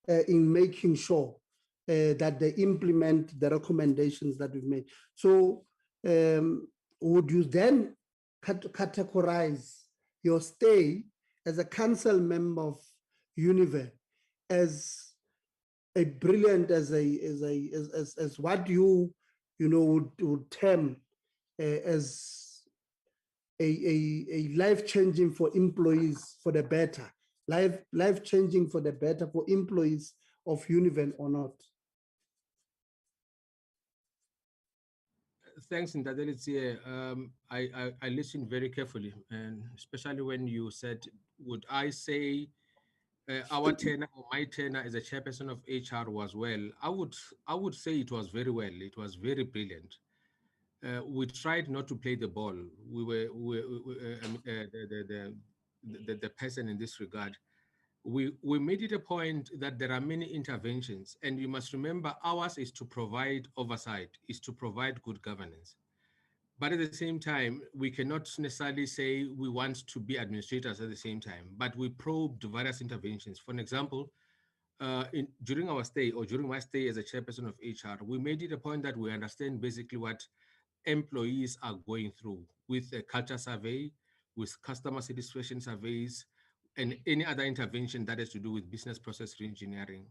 in making sure that they implement the recommendations that we've made. So would you then categorize your stay as a council member of UNIVEN as a brilliant, as what you would term as a life-changing for employees for the better, life-changing for the better for employees of UNIVEN or not? Thanks, Ndadelitsiye. I listened very carefully, and especially when you said, would I say our tenure or my tenure as a chairperson of HR was well? I would say it was very well. It was very brilliant. We tried not to play the ball. The person in this regard. We made it a point that there are many interventions, and you must remember ours is to provide oversight, is to provide good governance. But at the same time, we cannot necessarily say we want to be administrators at the same time, but we probed various interventions. For an example, during our stay, or during my stay as a chairperson of HR, we made it a point that we understand basically what employees are going through with a culture survey, with customer satisfaction surveys, and any other intervention that has to do with business process reengineering.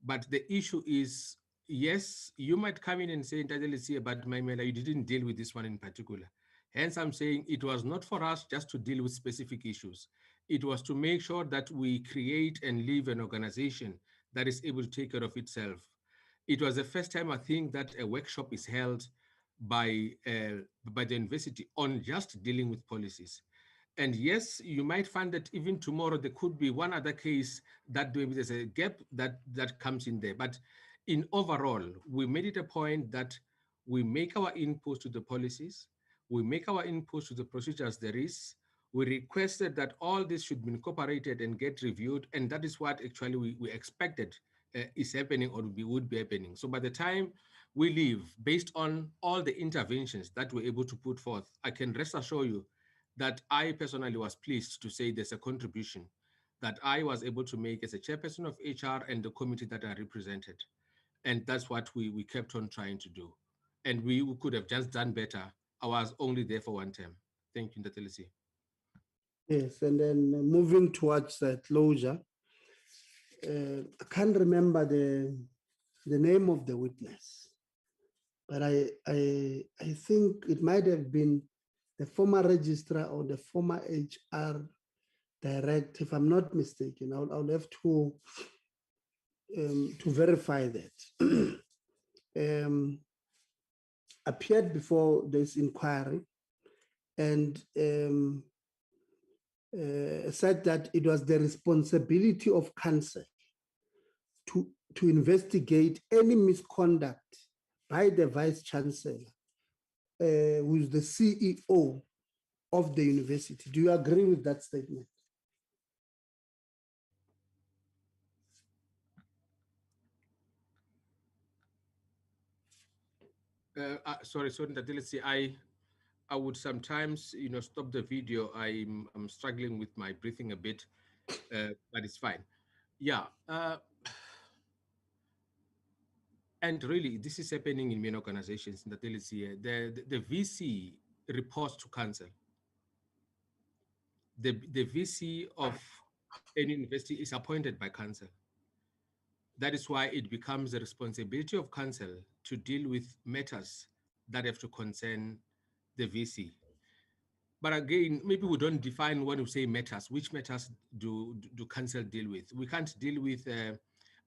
But the issue is, yes, you might come in and say, but Maimela, you didn't deal with this one in particular. Hence, I'm saying it was not for us just to deal with specific issues. It was to make sure that we create and leave an organization that is able to take care of itself. It was the first time, I think, that a workshop is held by the university on just dealing with policies. And yes, you might find that even tomorrow there could be one other case that maybe there's a gap that comes in there. But in overall, we made it a point that we make our inputs to the policies, we make our inputs to the procedures there is. We requested that all this should be incorporated and get reviewed, and that is what actually we expected is happening or would be happening. So by the time we leave, based on all the interventions that we're able to put forth, I can rest assure you that I personally was pleased to say there's a contribution that I was able to make as a chairperson of HR and the committee that I represented. And that's what we kept on trying to do. And we could have just done better. I was only there for one term. Thank you, Ndatelisi. Yes, and then moving towards closure, I can't remember the name of the witness, but I think it might have been the former registrar or the former HR director, if I'm not mistaken. I'll have to verify that. Appeared before this inquiry and said that it was the responsibility of council to investigate any misconduct by the Vice-Chancellor, who is the CEO of the university. Do you agree with that statement? Sorry, Ndatelisi, I would sometimes, stop the video. I'm struggling with my breathing a bit, but it's fine. Yeah. And really, this is happening in many organizations. Ndatelisi, the VC reports to council. The VC of any university is appointed by council. That is why it becomes the responsibility of council to deal with matters that have to concern the VC. But again, maybe we don't define when we say matters. Which matters do council deal with? We can't deal with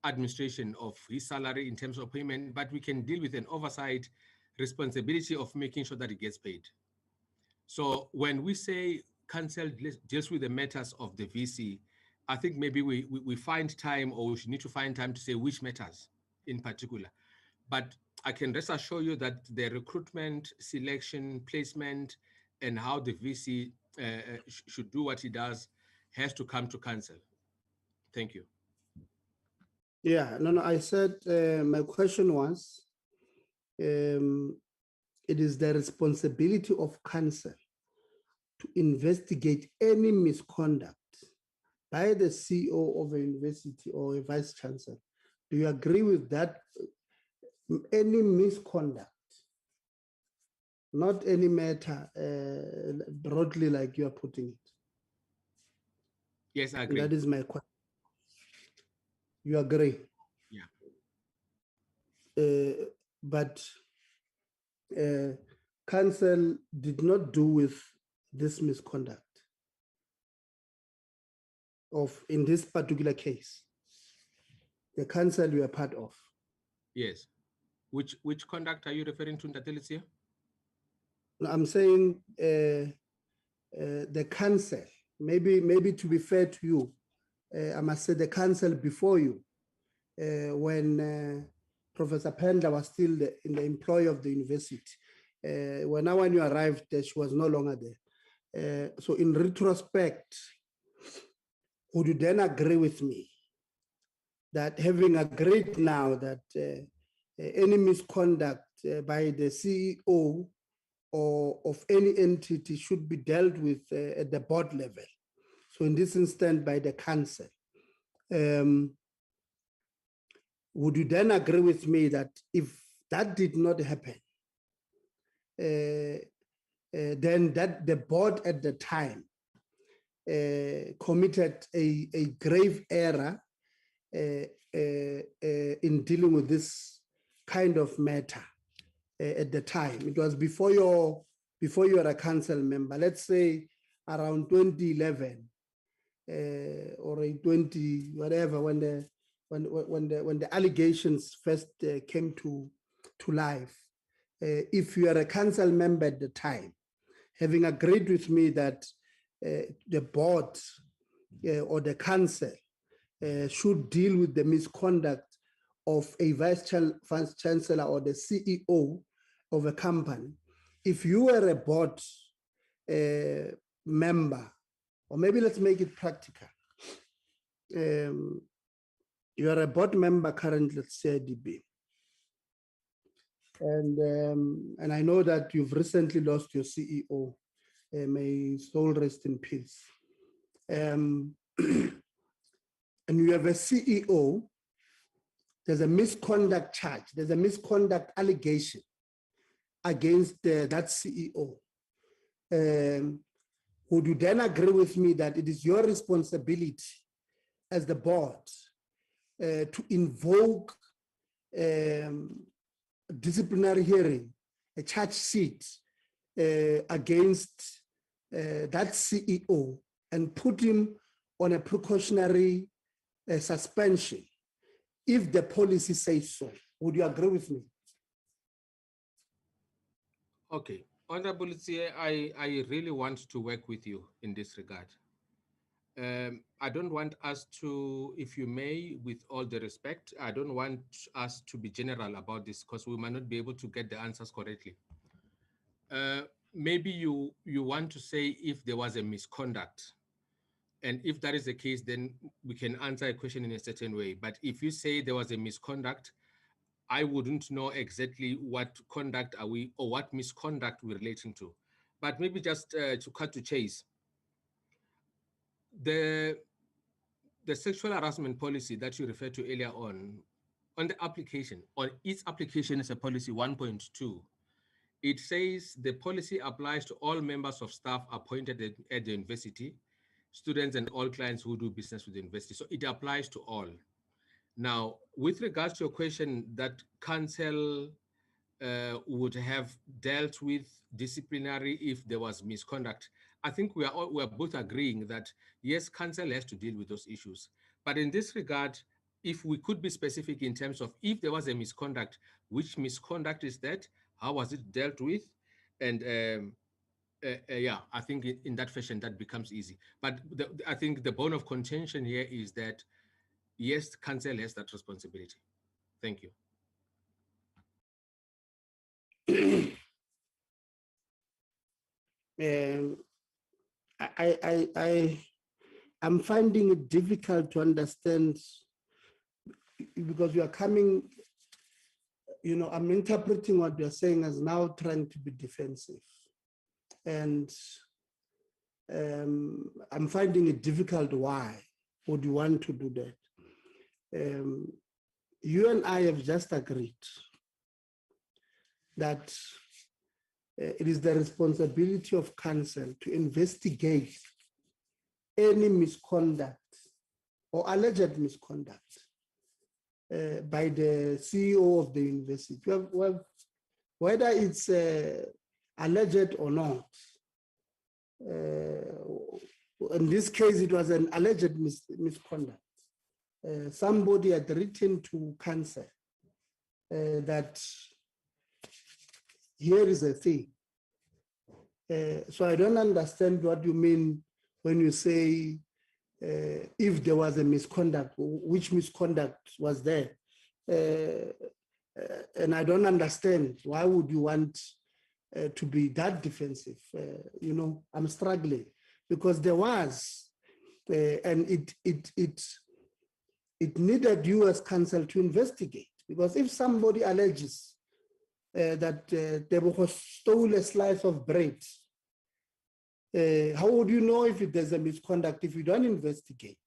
administration of his salary in terms of payment, but we can deal with an oversight responsibility of making sure that it gets paid. So when we say council deals with the matters of the VC, I think maybe we find time, or we should need to find time to say which matters in particular. But I can rest assure you that the recruitment, selection, placement, and how the VC should do what he does has to come to council. Thank you. Yeah, no, I said my question was, it is the responsibility of council to investigate any misconduct by the CEO of a university or a vice-chancellor. Do you agree with that? Any misconduct not any matter broadly like you are putting it. Yes, I And agree. that is my question. You agree? Yeah. But council did not do with this misconduct in this particular case. The council you are part of. Yes. Which conduct are you referring to, Ndatelisia? I'm saying the council, maybe to be fair to you, I must say the council before you, when Professor Pendler was still in the employ of the university. When you arrived, she was no longer there. So in retrospect, would you then agree with me that having agreed now that any misconduct by the CEO or of any entity should be dealt with at the board level? So in this instance, by the council. Would you then agree with me that if that did not happen, then that the board at the time committed a grave error in dealing with this kind of matter at the time? It was before you were a council member, let's say around 2011 or a 20 whatever, when the allegations first came to life. If you are a council member at the time, having agreed with me that the board or the council should deal with the misconduct of a vice-chancellor or the CEO of a company, if you were a board member, or maybe let's make it practical. You are a board member currently at CIDB. And I know that you've recently lost your CEO. May his soul rest in peace. And you have a CEO, there's a misconduct charge, there's a misconduct allegation against that CEO. Would you then agree with me that it is your responsibility as the board to invoke disciplinary hearing, a charge sheet against that CEO and put him on a precautionary suspension if the policy says so? Would you agree with me? Okay. Honorable Tsiye, I really want to work with you in this regard. I don't want us to, if you may, with all the respect, I don't want us to be general about this because we might not be able to get the answers correctly. Maybe you want to say if there was a misconduct, and if that is the case, then we can answer a question in a certain way. But if you say there was a misconduct, I wouldn't know exactly what conduct are we or what misconduct we're relating to. But maybe just to cut to chase, the sexual harassment policy that you referred to earlier on the application, on its application as a policy 1.2, it says the policy applies to all members of staff appointed at the university, students and all clients who do business with the university. So it applies to all. Now, with regards to your question that council would have dealt with disciplinary if there was misconduct, I think we are both agreeing that yes, council has to deal with those issues. But in this regard, if we could be specific in terms of if there was a misconduct, which misconduct is that? How was it dealt with? And yeah, I think in that fashion that becomes easy. But I think the bone of contention here is that yes, council has that responsibility. Thank you. I'm finding it difficult to understand because you are coming, I'm interpreting what you're saying as now trying to be defensive. And I'm finding it difficult. Why would you want to do that? You and I have just agreed that it is the responsibility of council to investigate any misconduct or alleged misconduct by the CEO of the university. Well, whether it's alleged or not, in this case, it was an alleged misconduct. Somebody had written to council that here is a thing. So I don't understand what you mean when you say if there was a misconduct, which misconduct was there? And I don't understand why would you want to be that defensive? You know, I'm struggling because there was, and it needed you as council to investigate, because if somebody alleges that there was stole a slice of bread, how would you know if there's a misconduct if you don't investigate?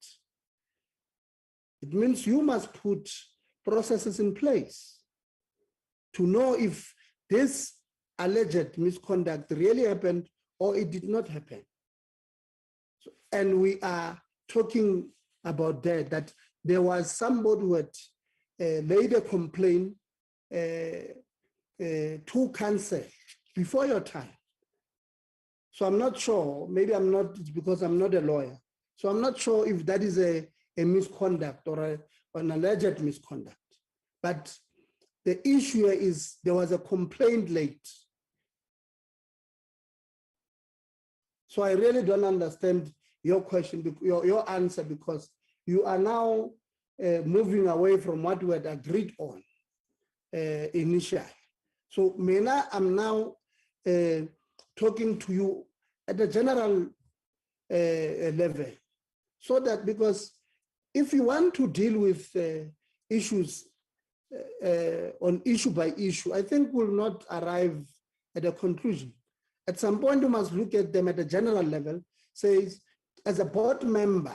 It means you must put processes in place to know if this alleged misconduct really happened or it did not happen. So, and we are talking about that there was somebody who had made a complaint to council before your time. So I'm not sure, maybe I'm not, it's because I'm not a lawyer. So I'm not sure if that is a misconduct or an alleged misconduct. But the issue is there was a complaint late. So I really don't understand your question, your answer, because you are now moving away from what we had agreed on initially. So Mena, I'm now talking to you at the general level, so that, because if you want to deal with issues on issue by issue, I think we'll not arrive at a conclusion. At some point, you must look at them at a general level, says, as a board member,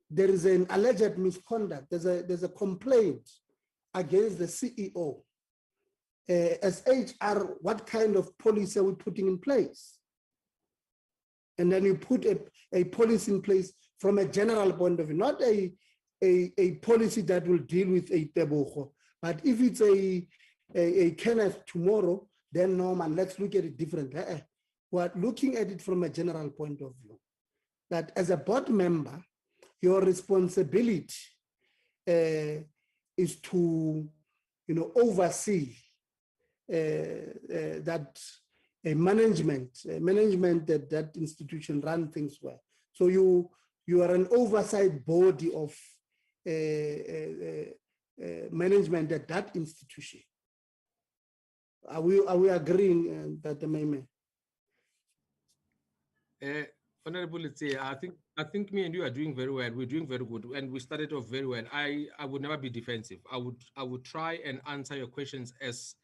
there is an alleged misconduct, there's a complaint against the CEO. As HR, what kind of policy are we putting in place? And then you put a policy in place from a general point of view, not a policy that will deal with a Tebogo. But if it's a Kenneth tomorrow, then Norman, let's look at it differently. We're looking at it from a general point of view, that as a board member, your responsibility is to, oversee that management that institution run things well. So you are an oversight body of management at that institution. Are we agreeing that amendment? Honorable Litsay, I think me and you are doing very well. We're doing very good, and we started off very well. I would never be defensive. I would try and answer your questions as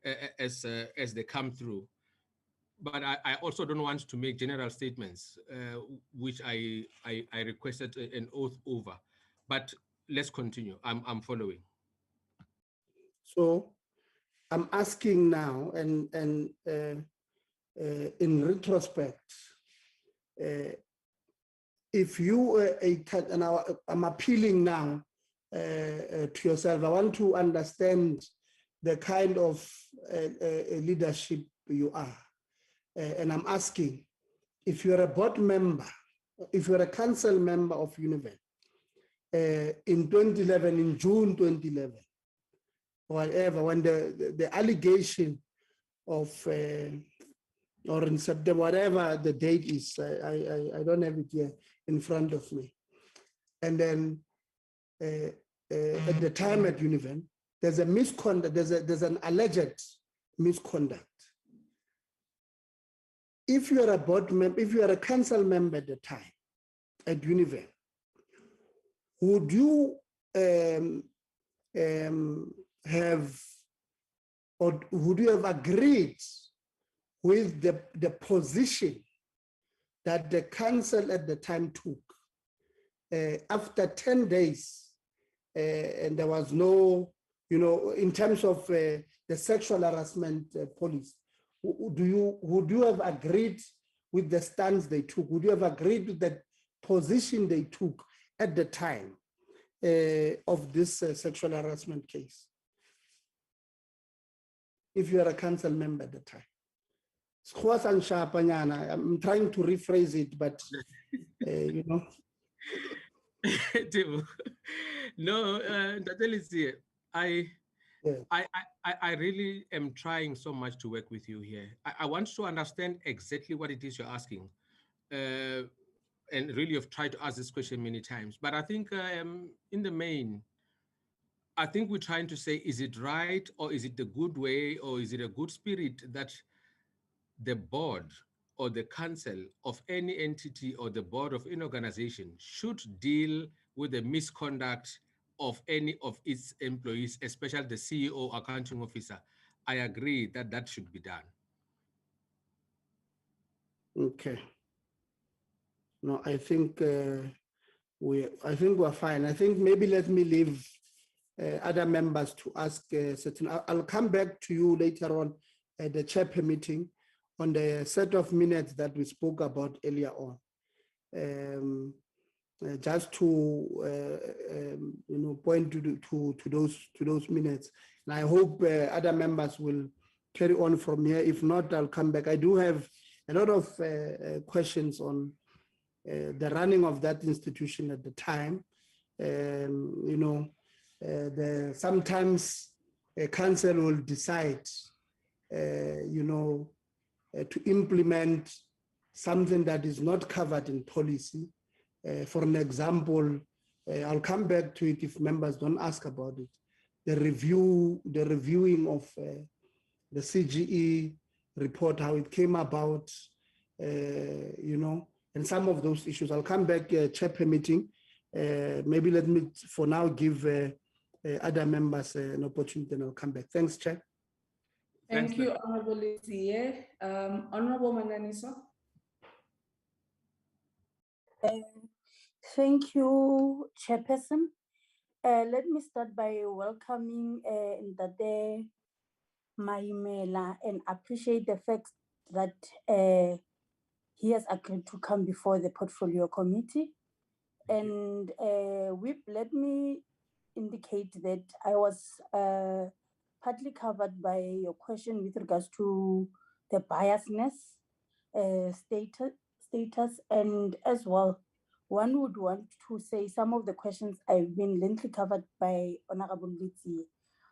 they come through. But I also don't want to make general statements, which I requested an oath over. But let's continue. I'm following. So I'm asking now, and in retrospect, if you were and I'm appealing now to yourself, I want to understand the kind of leadership you are. And I'm asking, if you're a board member, if you're a council member of UNIVEN, in 2011, in June 2011, whatever, when the allegation of, or in September, whatever the date is, I don't have it here in front of me. And then at the time at UNIVEN, there's a misconduct, there's an alleged misconduct. If you are a board member, if you are a council member at the time at UNIVEN, would you have, or would you have agreed with the position that the council at the time took after 10 days, and there was no, in terms of the sexual harassment policy? would you have agreed with the stance they took? Would you have agreed with the position they took at the time of this sexual harassment case? If you are a council member at the time. I'm trying to rephrase it, but you know. No, I really am trying so much to work with you here. I want to understand exactly what it is you're asking. And really have tried to ask this question many times, but I think in the main, I think we're trying to say, is it right, or is it the good way, or is it a good spirit that the board or the council of any entity or the board of any organization should deal with the misconduct of any of its employees, especially the CEO, accounting officer? I agree that that should be done. Okay. No, I think we're fine. I think maybe let me leave other members to ask certain. I'll come back to you later on at the chair meeting on the set of minutes that we spoke about earlier on. Just to you know, point to those minutes, and I hope other members will carry on from here. If not, I'll come back. I do have a lot of questions on the running of that institution at the time. You know, sometimes a council will decide, you know, to implement something that is not covered in policy. For an example, I'll come back to it if members don't ask about it. The reviewing of the CGE report, how it came about, you know, and some of those issues. I'll come back, chair meeting. Maybe let me, for now, give other members an opportunity, and I'll come back. Thanks, Chair. Thank you, Honorable Lizier. Honorable Manganiso. Thank you, Chairperson. Let me start by welcoming Ndate Maimela and appreciate the fact that he has agreed to come before the Portfolio Committee. And let me indicate that I was partly covered by your question with regards to the biasness status, and as well, one would want to say some of the questions I've been lengthily covered by Honorable Litsi.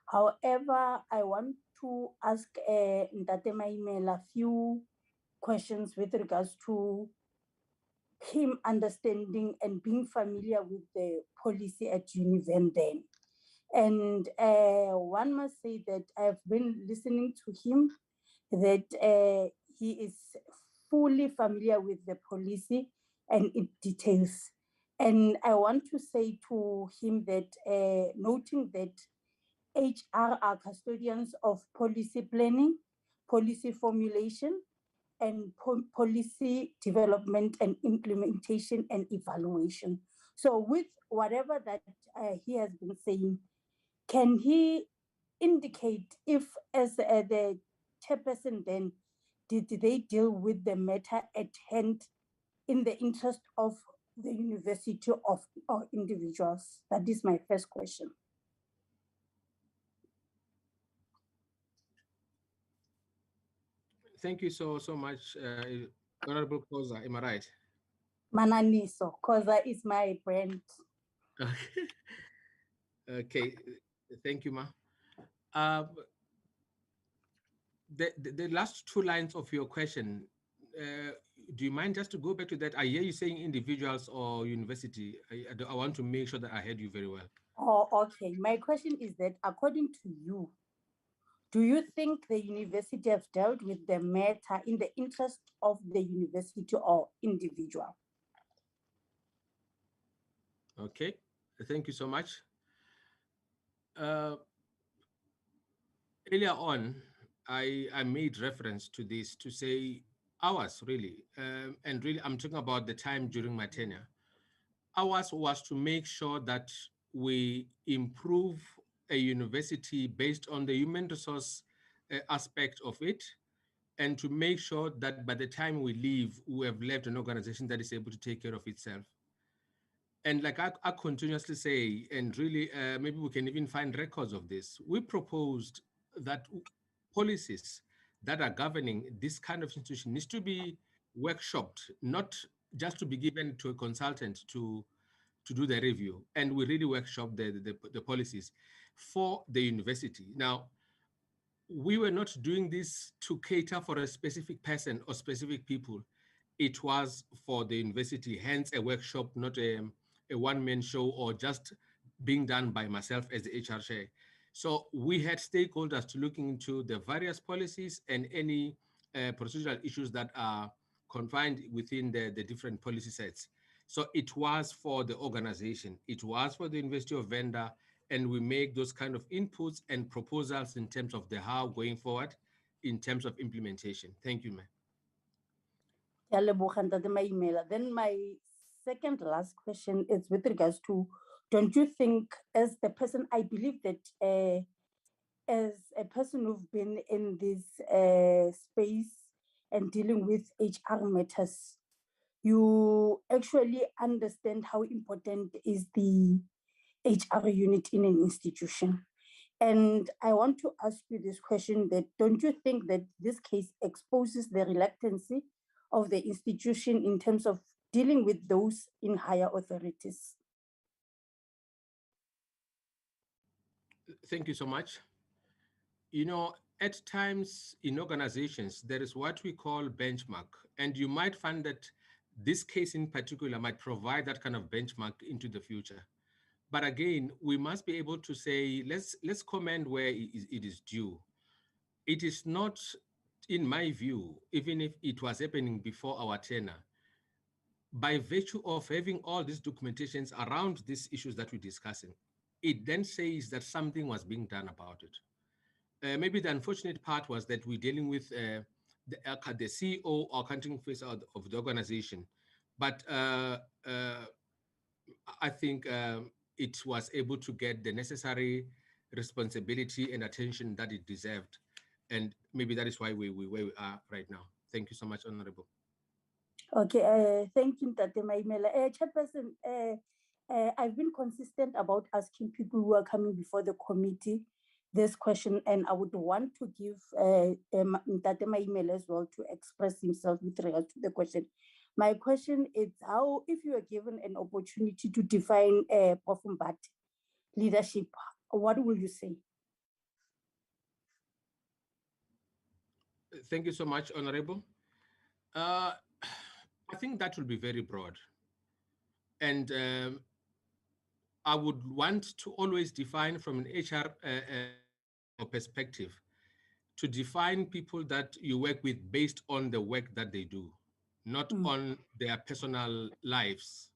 However, I want to ask Ndate Maimela a few questions with regards to him understanding and being familiar with the policy at UNIVEN then. And one must say that I've been listening to him, that he is fully familiar with the policy and its details. And I want to say to him that noting that HR are custodians of policy planning, policy formulation, and policy development and implementation and evaluation. So with whatever that he has been saying, can he indicate if, as the chairperson then, did they deal with the matter at hand in the interest of the university of or individuals? That is my first question. Thank you so much, Honorable Koza. Am I right? Mananiso, Koza is my brand. Okay, thank you, Ma. The last two lines of your question, do you mind just to go back to that? I hear you saying individuals or university. I want to make sure that I heard you very well. Oh, okay. My question is that according to you, do you think the university have dealt with the matter in the interest of the university or individual? Okay, thank you so much. Earlier on, I made reference to this to say ours really, and really I'm talking about the time during my tenure. Ours was to make sure that we improve a university based on the human resource aspect of it, and to make sure that by the time we leave, we have left an organization that is able to take care of itself. And like I continuously say, and really maybe we can even find records of this, we proposed that policies that are governing this kind of institution needs to be workshopped, not just to be given to a consultant to do the review. And we really workshop the policies for the university. Now, we were not doing this to cater for a specific person or specific people. It was for the university, hence a workshop, not a one-man show or just being done by myself as the HR chair. So we had stakeholders to looking into the various policies and any procedural issues that are confined within the different policy sets. So it was for the organization, it was for the University of Venda, and we make those kind of inputs and proposals in terms of the how going forward, in terms of implementation. Thank you, ma'am. Then my second last question is with regards to, don't you think, as the person, I believe that as a person who've been in this space and dealing with HR matters, you actually understand how important is the HR unit in an institution. And I want to ask you this question, that don't you think that this case exposes the reluctancy of the institution in terms of dealing with those in higher authorities? Thank you so much. You know, at times in organizations, there is what we call benchmark, and you might find that this case in particular might provide that kind of benchmark into the future. But again, we must be able to say, let's comment where it is due. It is not, in my view, even if it was happening before our tenure, by virtue of having all these documentations around these issues that we're discussing, it then says that something was being done about it. Maybe the unfortunate part was that we're dealing with the CEO or accounting face of the organization. But I think it was able to get the necessary responsibility and attention that it deserved. And maybe that is why we where we are right now. Thank you so much, Honorable. Okay, thank you, Tate Maimela. Chairperson, I've been consistent about asking people who are coming before the committee this question, and I would want to give Tate Maimela as well to express himself with regard to the question. My question is, how, if you are given an opportunity to define Prof. Mbati leadership, what will you say? Thank you so much, Honorable. I think that will be very broad. And I would want to always define from an HR perspective, to define people that you work with based on the work that they do, not on their personal lives.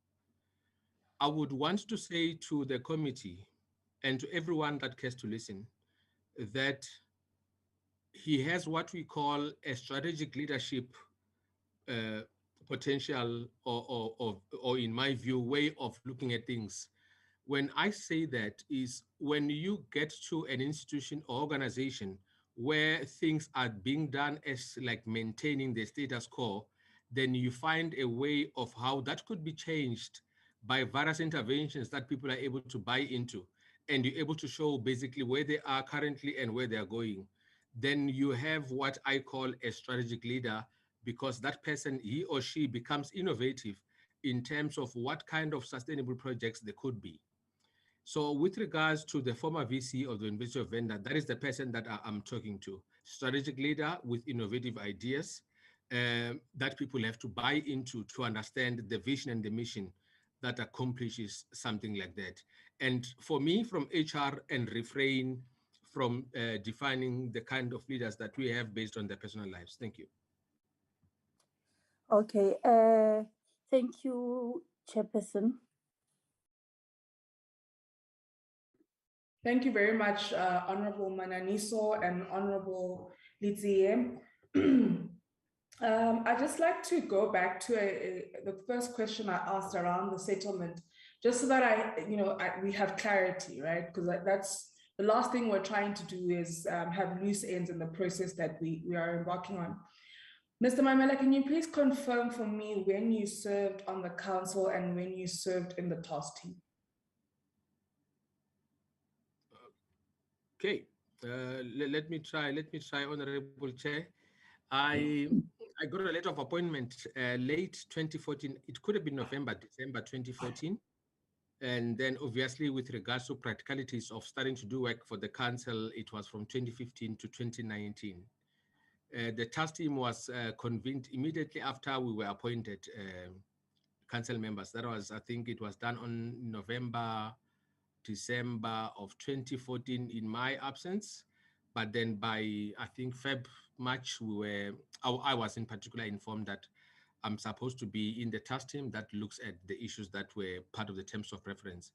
I would want to say to the committee and to everyone that cares to listen that he has what we call a strategic leadership potential, or in my view, way of looking at things. When I say that is when you get to an institution or organization where things are being done as like maintaining the status quo, then you find a way of how that could be changed by various interventions that people are able to buy into, and you're able to show basically where they are currently and where they are going. Then you have what I call a strategic leader, because that person, he or she, becomes innovative in terms of what kind of sustainable projects they could be. So with regards to the former VC of the University of Venda, that is the person that I'm talking to. Strategic leader with innovative ideas that people have to buy into to understand the vision and the mission that accomplishes something like that. And for me, from HR, and refrain from defining the kind of leaders that we have based on their personal lives. Thank you. Okay, thank you, Chairperson. Thank you very much, Honorable Mananiso and Honorable Litzie. I'd just like to go back to the first question I asked around the settlement, just so that we have clarity, right? Because that's the last thing we're trying to do is have loose ends in the process that we are embarking on. Mr. Mamela, can you please confirm for me when you served on the council and when you served in the task team? Okay, let me try, Honorable Chair. I got a letter of appointment late 2014. It could have been November, December 2014. And then obviously with regards to practicalities of starting to do work for the council, it was from 2015 to 2019. The task team was convened immediately after we were appointed council members. That was, I think it was done on November, December of 2014 in my absence. But then by, I think, March, I was in particular informed that I'm supposed to be in the task team that looks at the issues that were part of the terms of reference.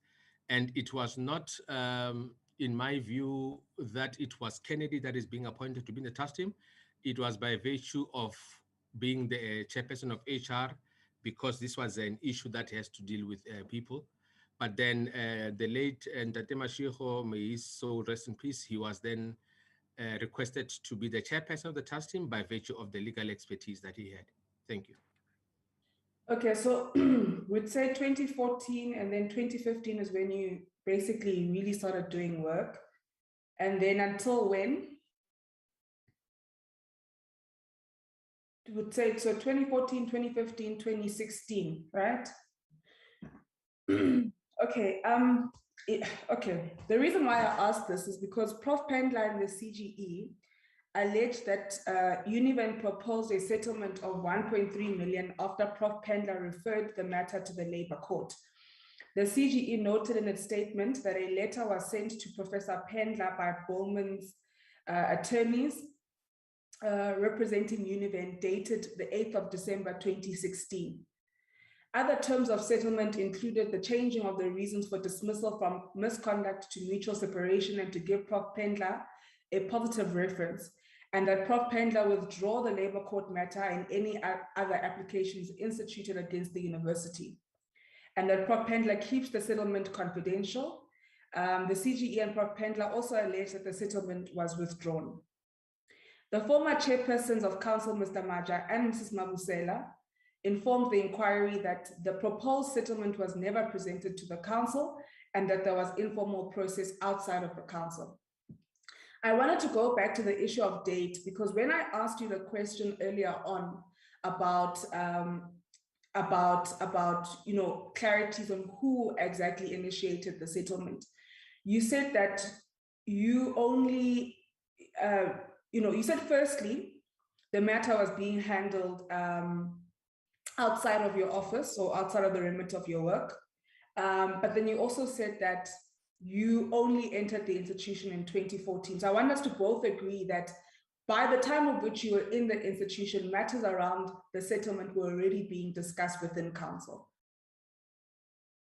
And it was not, in my view, that it was Kennedy that is being appointed to be in the task team. It was by virtue of being the chairperson of HR, because this was an issue that has to deal with people. But then the late Ntate Mashego, may his soul rest in peace, he was then requested to be the chairperson of the task team by virtue of the legal expertise that he had. Thank you. Okay, so we'd say 2014 and then 2015 is when you basically really started doing work. And then until when? You would say, so 2014, 2015, 2016, right? Okay, okay. The reason why I asked this is because Prof Pendler and the CGE alleged that UNIVEN proposed a settlement of 1.3 million after Prof Pendler referred the matter to the Labour Court. The CGE noted in its statement that a letter was sent to Professor Pendler by Bowman's attorneys representing UNIVEN dated the 8th of December 2016. Other terms of settlement included the changing of the reasons for dismissal from misconduct to mutual separation and to give Prof Pendler a positive reference, and that Prof Pendler withdraw the Labour Court matter and any other applications instituted against the university, and that Prof Pendler keeps the settlement confidential. The CGE and Prof Pendler also alleged that the settlement was withdrawn. The former chairpersons of council, Mr. Maja and Mrs. Mabusela, informed the inquiry that the proposed settlement was never presented to the council and that there was informal process outside of the council. I wanted to go back to the issue of date because when I asked you the question earlier on about clarities on who exactly initiated the settlement, you said that you only, you said firstly, the matter was being handled outside of your office or outside of the remit of your work. But then you also said that you only entered the institution in 2014. So I want us to both agree that by the time of which you were in the institution, matters around the settlement were already being discussed within council.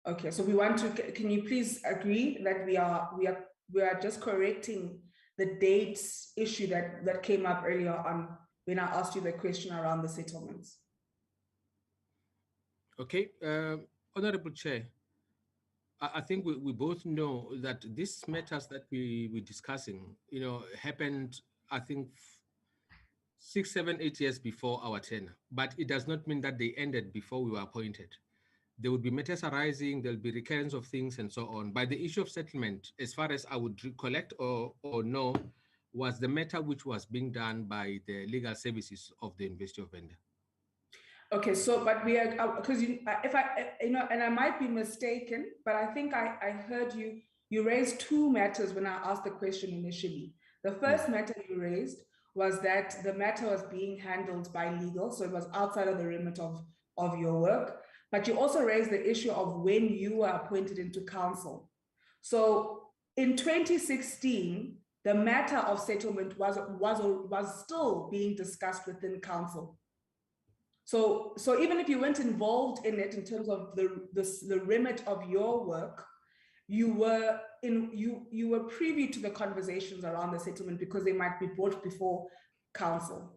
Okay, so we want to, can you please agree that we are just correcting the dates issue that came up earlier on when I asked you the question around the settlements? Okay, Honorable Chair, I think we both know that these matters that we're discussing, happened, I think, 6, 7, 8 years before our tenure, but it does not mean that they ended before we were appointed. There would be matters arising, there'll be recurrence of things and so on. By the issue of settlement, as far as I would recollect or know, was the matter which was being done by the legal services of the University of Venda. Okay, so, but we are, because and I might be mistaken, but I think I heard you raised two matters when I asked the question initially. The first matter you raised was that the matter was being handled by legal, so it was outside of the remit of your work. But you also raised the issue of when you were appointed into council. So in 2016, the matter of settlement was still being discussed within council. So even if you weren't involved in it in terms of the remit of your work, you were privy to the conversations around the settlement because they might be brought before council.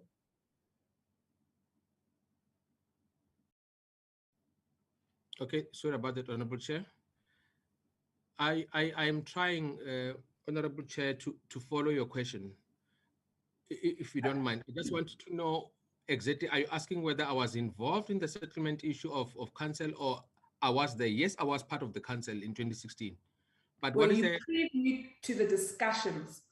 Okay, sorry about that, Honorable Chair. I am trying Honorable Chair, to follow your question, if you don't mind, I just wanted to know exactly, are you asking whether I was involved in the settlement issue of council, or I was there? Yes, I was part of the council in 2016. But Well, what is you previewed to the discussions.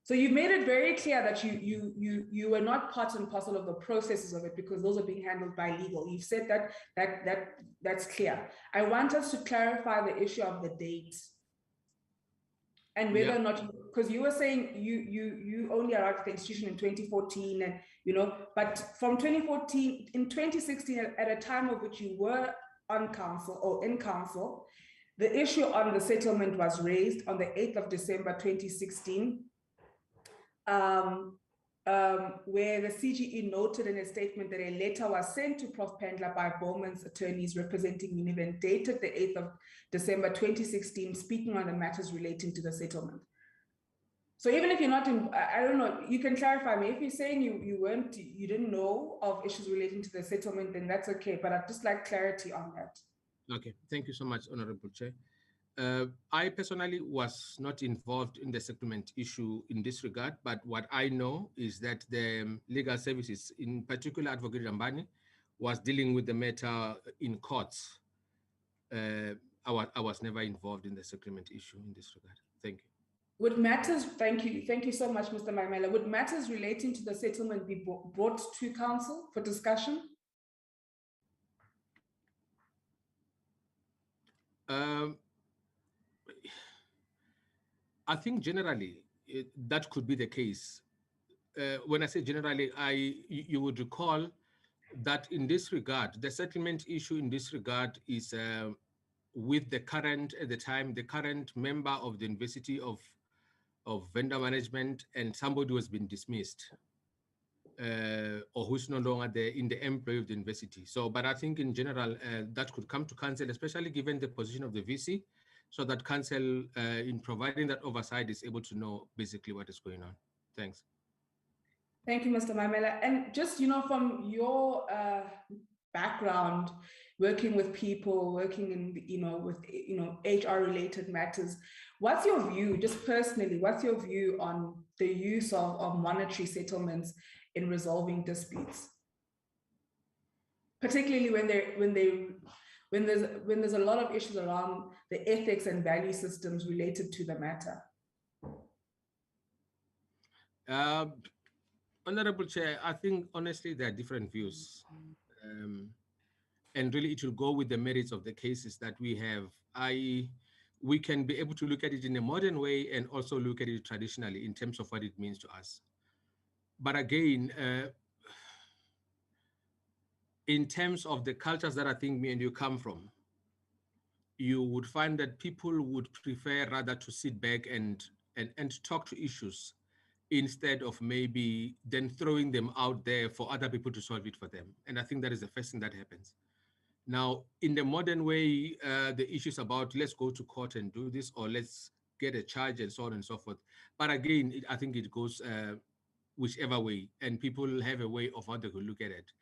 So you made it very clear that you were not part and parcel of the processes of it because those are being handled by legal. You've said that's clear. I want us to clarify the issue of the date and whether or not, because you were saying you only arrived at the institution in 2014, and but from 2014 in 2016, at a time of which you were on council or in council, the issue on the settlement was raised on the 8th of December 2016. Where the CGE noted in a statement that a letter was sent to Prof Pendler by Bowman's attorneys representing UNIVEN dated the 8th of December 2016, speaking on the matters relating to the settlement. So even if you're not in, I don't know, you can clarify me. If you're saying you didn't know of issues relating to the settlement, then that's okay. But I'd just like clarity on that. Okay, thank you so much, Honorable Chair. I personally was not involved in the settlement issue in this regard, but what I know is that the legal services, in particular Advocate Mbati, was dealing with the matter in courts. I was never involved in the settlement issue in this regard. Thank you. Would matters, thank you so much, Mr. Maimela. Would matters relating to the settlement be brought to council for discussion? I think generally that could be the case. When I say generally, you would recall that in this regard, the settlement issue in this regard is with the current, at the time, the current member of the University of Vendor Management and somebody who has been dismissed or who's no longer there in the employ of the university. So, but I think in general, that could come to council, especially given the position of the VC, so that council, in providing that oversight, is able to know basically what is going on. Thanks. Thank you, Mr. Maimela. And just, from your background, working with people, working in, with, HR-related matters, what's your view, just personally, what's your view on the use of monetary settlements in resolving disputes? Particularly when there's a lot of issues around the ethics and value systems related to the matter. Honorable Chair, I think honestly there are different views. And really it will go with the merits of the cases that we have. We can be able to look at it in a modern way and also look at it traditionally in terms of what it means to us. But again, in terms of the cultures that I think me and you come from, you would find that people would prefer rather to sit back and talk to issues instead of maybe then throwing them out there for other people to solve it for them. And I think that is the first thing that happens. Now, in the modern way, the issues about let's go to court and do this, or let's get a charge and so on and so forth. But again, I think it goes whichever way, and people have a way of how they could look at it.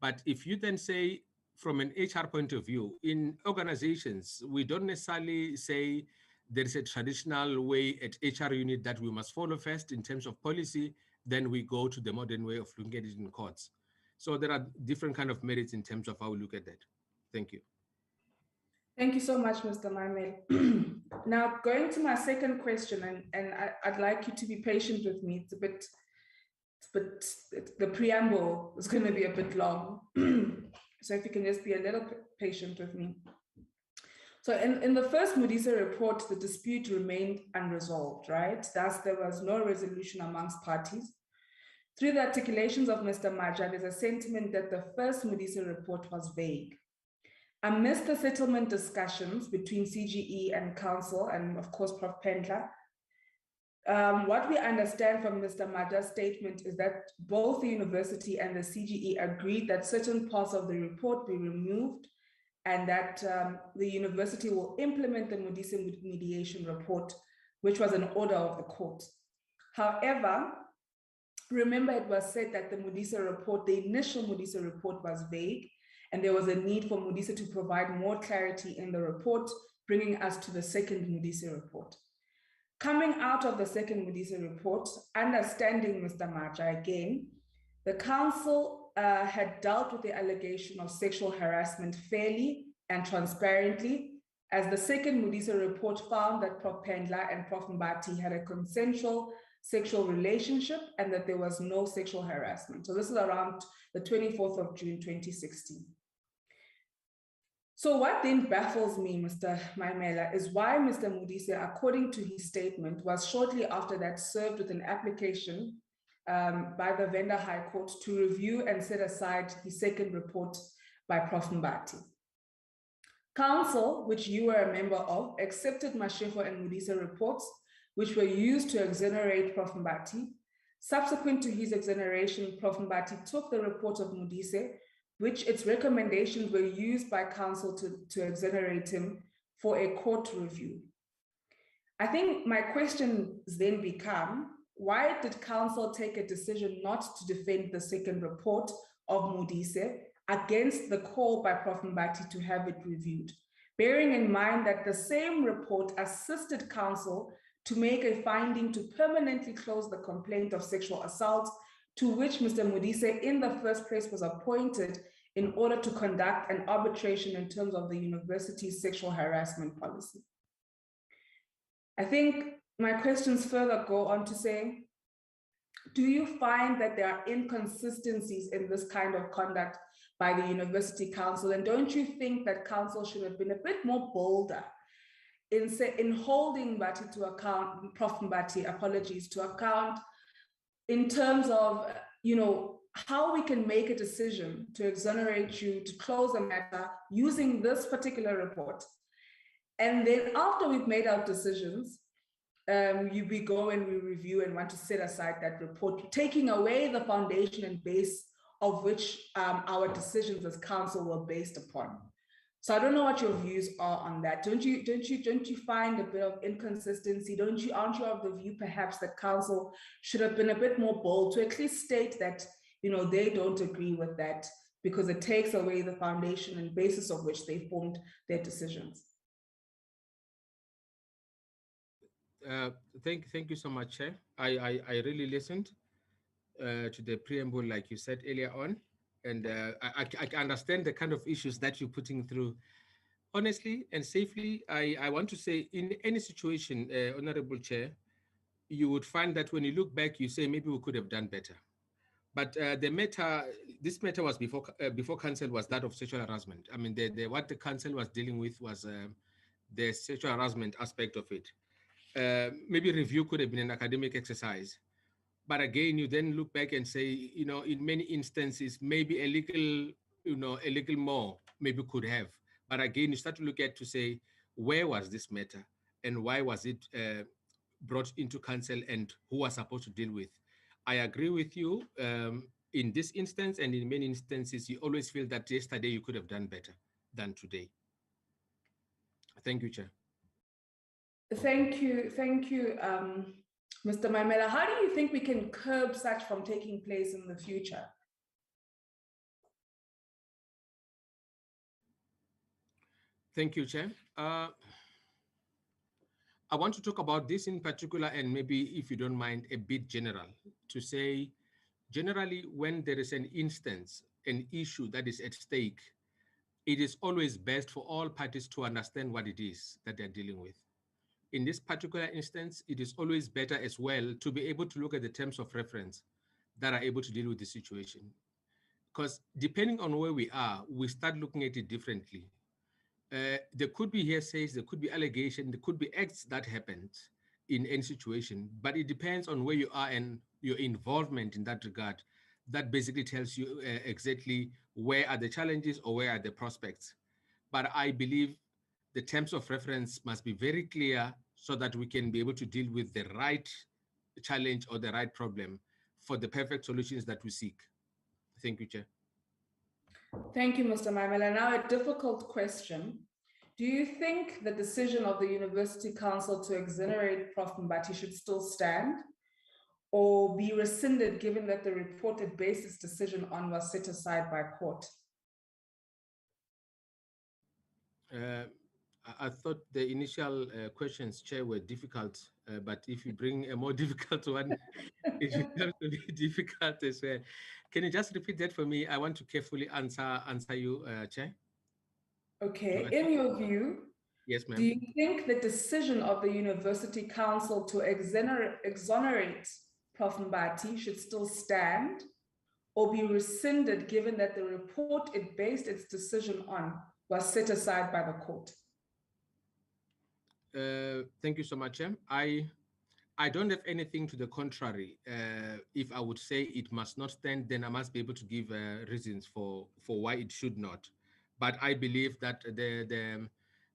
But if you then say, from an HR point of view, in organizations, we don't necessarily say there is a traditional way at HR unit that we must follow first in terms of policy, then we go to the modern way of looking at it in courts. So there are different kind of merits in terms of how we look at that. Thank you. Thank you so much, Mr. Maimela. Now, going to my second question, and I'd like you to be patient with me. The preamble is going to be a bit long. So if you can just be a little patient with me. So in the first Modise report, the dispute remained unresolved, right? Thus, there was no resolution amongst parties. Through the articulations of Mr. Maja, there's a sentiment that the first Modise report was vague. Amidst the settlement discussions between CGE and Council, and of course, Prof Pendler, what we understand from Mr. Maja's statement is that both the university and the CGE agreed that certain parts of the report be removed and that the university will implement the Modise mediation report, which was an order of the court. However, remember it was said that the Modise report, the initial Modise report was vague, and there was a need for Modise to provide more clarity in the report, bringing us to the second Modise report. Coming out of the second Modise report, understanding Mr. Maja again, the council had dealt with the allegation of sexual harassment fairly and transparently, as the second Modise report found that Prof. Pendla and Prof. Mbati had a consensual sexual relationship and that there was no sexual harassment. So this is around the 24th of June, 2016. So what then baffles me, Mr. Maimela, is why Mr. Modise, according to his statement, was shortly after that served with an application by the Venda High Court to review and set aside the second report by Prof. Mbati. Council, which you were a member of, accepted Mashego and Modise reports, which were used to exonerate Prof. Mbati. Subsequent to his exoneration, Prof. Mbati took the report of Modise, which its recommendations were used by council to exonerate him for a court review. I think my questions then become, why did council take a decision not to defend the second report of Modise against the call by Prof. Mbati to have it reviewed, bearing in mind that the same report assisted council to make a finding to permanently close the complaint of sexual assault to which Mr. Modise in the first place was appointed in order to conduct an arbitration in terms of the university's sexual harassment policy. I think my questions further go on to say, do you find that there are inconsistencies in this kind of conduct by the University Council? And don't you think that council should have been a bit more bolder in holding Mbati to account, Prof. Mbati, apologies, to account in terms of, how we can make a decision to exonerate you, to close the matter using this particular report. And then after we've made our decisions, we go and we review and want to set aside that report, taking away the foundation and base of which our decisions as council were based upon. So I don't know what your views are on that. Don't you find a bit of inconsistency? Aren't you of the view perhaps that council should have been a bit more bold to at least state that they don't agree with that because it takes away the foundation and basis of which they formed their decisions? Thank you so much, Chair. I really listened to the preamble, like you said earlier on, and I understand the kind of issues that you're putting through. Honestly and safely, I want to say in any situation, Honorable Chair, you would find that when you look back, you say maybe we could have done better. But this matter was before council was that of sexual harassment. I mean, what the council was dealing with was the sexual harassment aspect of it. Maybe review could have been an academic exercise. But again, you then look back and say, in many instances, maybe a little more maybe could have. But again, you start to look at to say, where was this matter and why was it brought into council and who was supposed to deal with? I agree with you in this instance, and in many instances, you always feel that yesterday you could have done better than today. Thank you, Chair. Thank you, Mr. Maimela. How do you think we can curb such from taking place in the future? Thank you, Chair. I want to talk about this in particular, and maybe, if you don't mind, a bit general, to say, generally, when there is an instance, an issue that is at stake, it is always best for all parties to understand what it is that they're dealing with. In this particular instance, it is always better as well to be able to look at the terms of reference that are able to deal with the situation. Because depending on where we are, we start looking at it differently. There could be hearsays, there could be allegations, there could be acts that happened in any situation, but it depends on where you are and your involvement in that regard. That basically tells you exactly where are the challenges or where are the prospects. But I believe the terms of reference must be very clear so that we can be able to deal with the right challenge or the right problem for the perfect solutions that we seek. Thank you, Chair. Thank you, Mr. Maimela. Now, a difficult question. Do you think the decision of the University Council to exonerate Prof. Mbati should still stand or be rescinded given that the reported basis decision on was set aside by court? I thought the initial questions, Chair, were difficult, but if you bring a more difficult one, it becomes to be difficult as well. Can you just repeat that for me? I want to carefully answer you, Chair. Okay, in your view, yes, ma'am. Do you think the decision of the University Council to exonerate Prof. Mbati should still stand or be rescinded given that the report it based its decision on was set aside by the court? Thank you so much, Chair. I don't have anything to the contrary. If I would say it must not stand, then I must be able to give reasons for why it should not. But I believe that the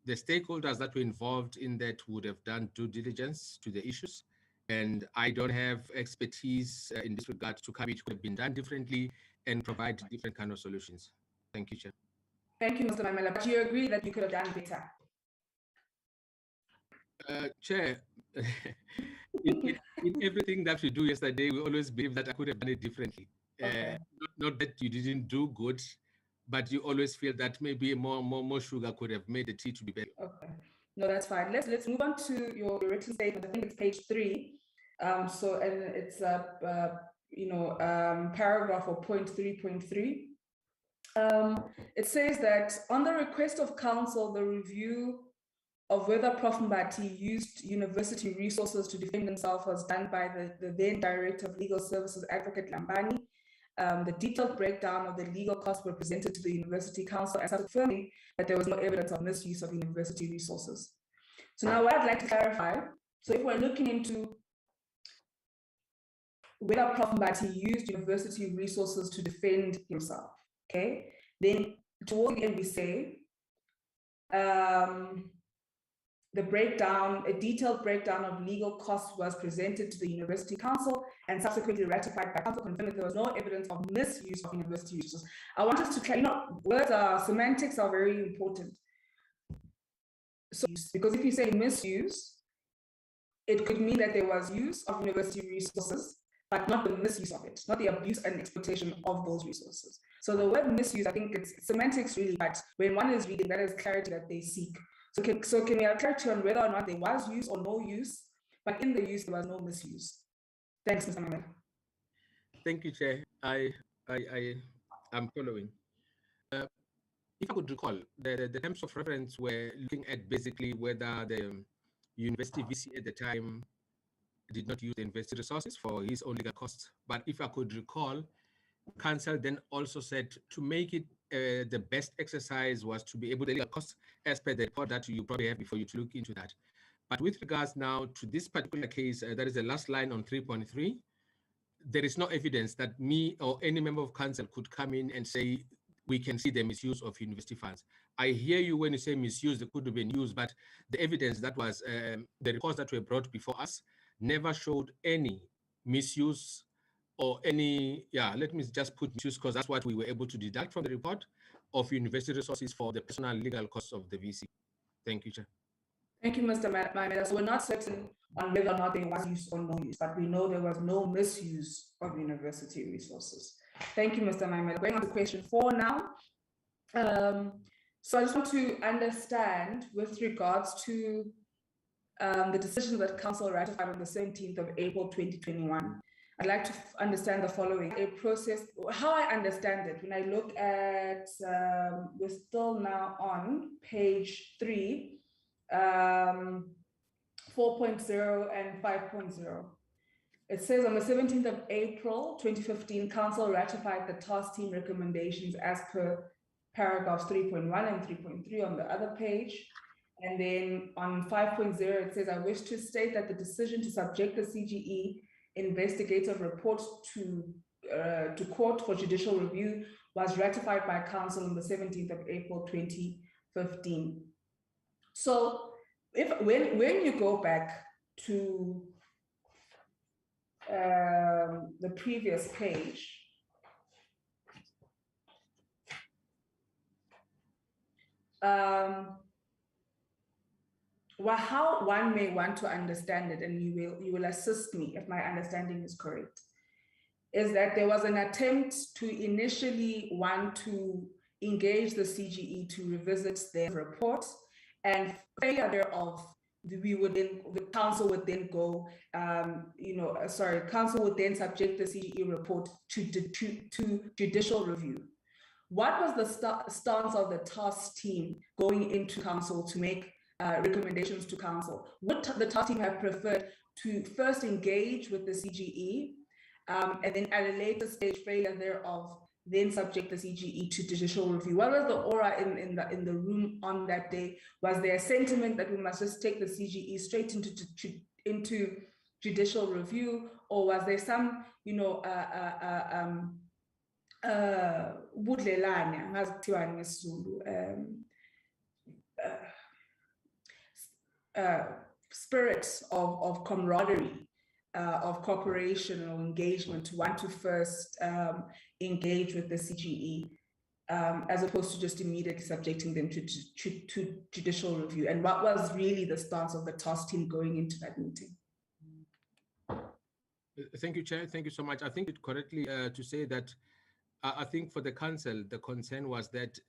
stakeholders that were involved in that would have done due diligence to the issues. And I don't have expertise in this regard to cover it could have been done differently and provide different kind of solutions. Thank you, Chair. Thank you, Mr. Mamela. But do you agree that you could have done better? Chair, in everything that we do yesterday, we always believe that I could have done it differently. Okay. Not that you didn't do good, but you always feel that maybe more sugar could have made the tea to be better. Okay, no, that's fine. Let's move on to your written statement. I think it's page 3. And it's paragraph or point 3.3. It says that on the request of counsel, the review of whether Prof. Mbati used university resources to defend himself was done by the then Director of Legal Services, Advocate Lambani. The detailed breakdown of the legal costs were presented to the University Council as affirming that there was no evidence of misuse of university resources. So now what I'd like to clarify, so if we're looking into whether Prof. Mbati used university resources to defend himself, okay, then towards the end we say, a detailed breakdown of legal costs was presented to the University Council and subsequently ratified by council, confirming that there was no evidence of misuse of university resources. I want us to, words are, semantics are very important. So, because if you say misuse, it could mean that there was use of university resources, but not the misuse of it, not the abuse and exploitation of those resources. So the word misuse, I think it's semantics really, but when one is reading, that is clarity that they seek. So can we have clarity on whether or not there was use or no use, but in the use, there was no misuse? Thanks, Mr. Mamela. Thank you, Chair. I'm following. If I could recall, the terms of reference were looking at basically whether the university VC at the time did not use the university resources for his own legal costs. But if I could recall, Council then also said to make it the best exercise was to be able to legal costs as per the report that you probably have before you to look into that. But with regards now to this particular case, that is the last line on 3.3, there is no evidence that me or any member of council could come in and say, we can see the misuse of university funds. I hear you when you say misuse, they could have been used, but the evidence that was, the reports that were brought before us never showed any misuse or any, let me just put misuse because that's what we were able to deduct from the report of university resources for the personal legal costs of the VC. Thank you, Chair. Thank you, Mr. Mamela. So we're not certain on whether or not there was use or no use, but we know there was no misuse of university resources. Thank you, Mr. Mamela. Going on to question 4 now. So I just want to understand with regards to the decision that Council ratified on the 17th of April 2021. I'd like to understand the following. A process, how I understand it, when I look at, we're still now on page 3, 4.0 and 5.0. It says on the 17th of April 2015, Council ratified the task team recommendations as per paragraphs 3.1 and 3.3 on the other page. And then on 5.0, it says, I wish to state that the decision to subject the CGE investigative report to court for judicial review was ratified by Council on the 17th of April 2015. So when you go back to the previous page, how one may want to understand it, and you will assist me if my understanding is correct, is that there was an attempt to initially want to engage the CGE to revisit their report, and failure thereof, the council would then go, council would then subject the CGE report to judicial review. What was the stance of the task team going into council to make recommendations to council? Would the task team have preferred to first engage with the CGE and then at a later stage, failure thereof, then subject the CGE to judicial review? What was the aura in the room on that day? Was there a sentiment that we must just take the CGE straight into judicial review, or was there some, budlelane, ngazithiwa ngesizulu, spirit of camaraderie, of cooperation or engagement, to want to first engage with the CGE, as opposed to just immediately subjecting them to judicial review? And what was really the stance of the task team going into that meeting? Thank you, Chair. Thank you so much. I think it correctly to say that I think for the council, the concern was that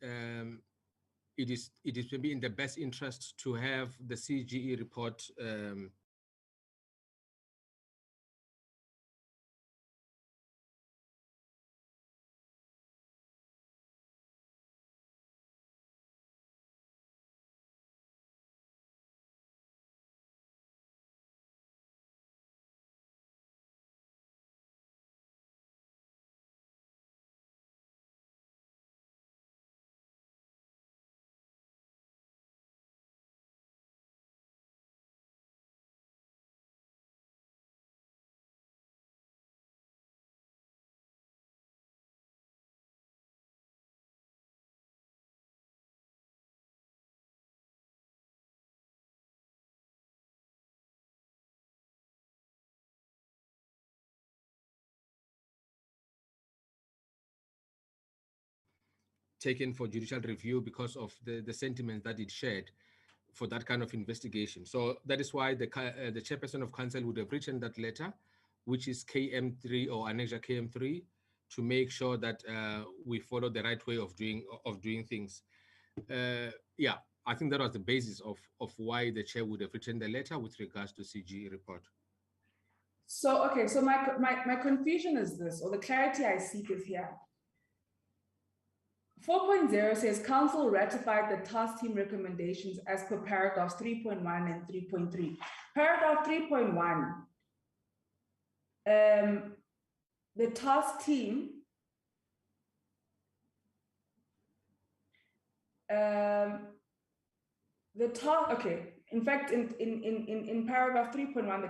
it is maybe in the best interest to have the CGE report taken for judicial review because of the sentiment that it shared for that kind of investigation. So that is why the chairperson of council would have written that letter, which is KM3 or Annexure KM3, to make sure that we follow the right way of doing things. Yeah, I think that was the basis of why the chair would have written the letter with regards to CGE report. So, okay, so my confusion is this, or the clarity I seek is here. 4.0 says council ratified the task team recommendations as per paragraphs 3.1 and 3.3. Paragraph 3.1, the task team in fact, in paragraph 3.1,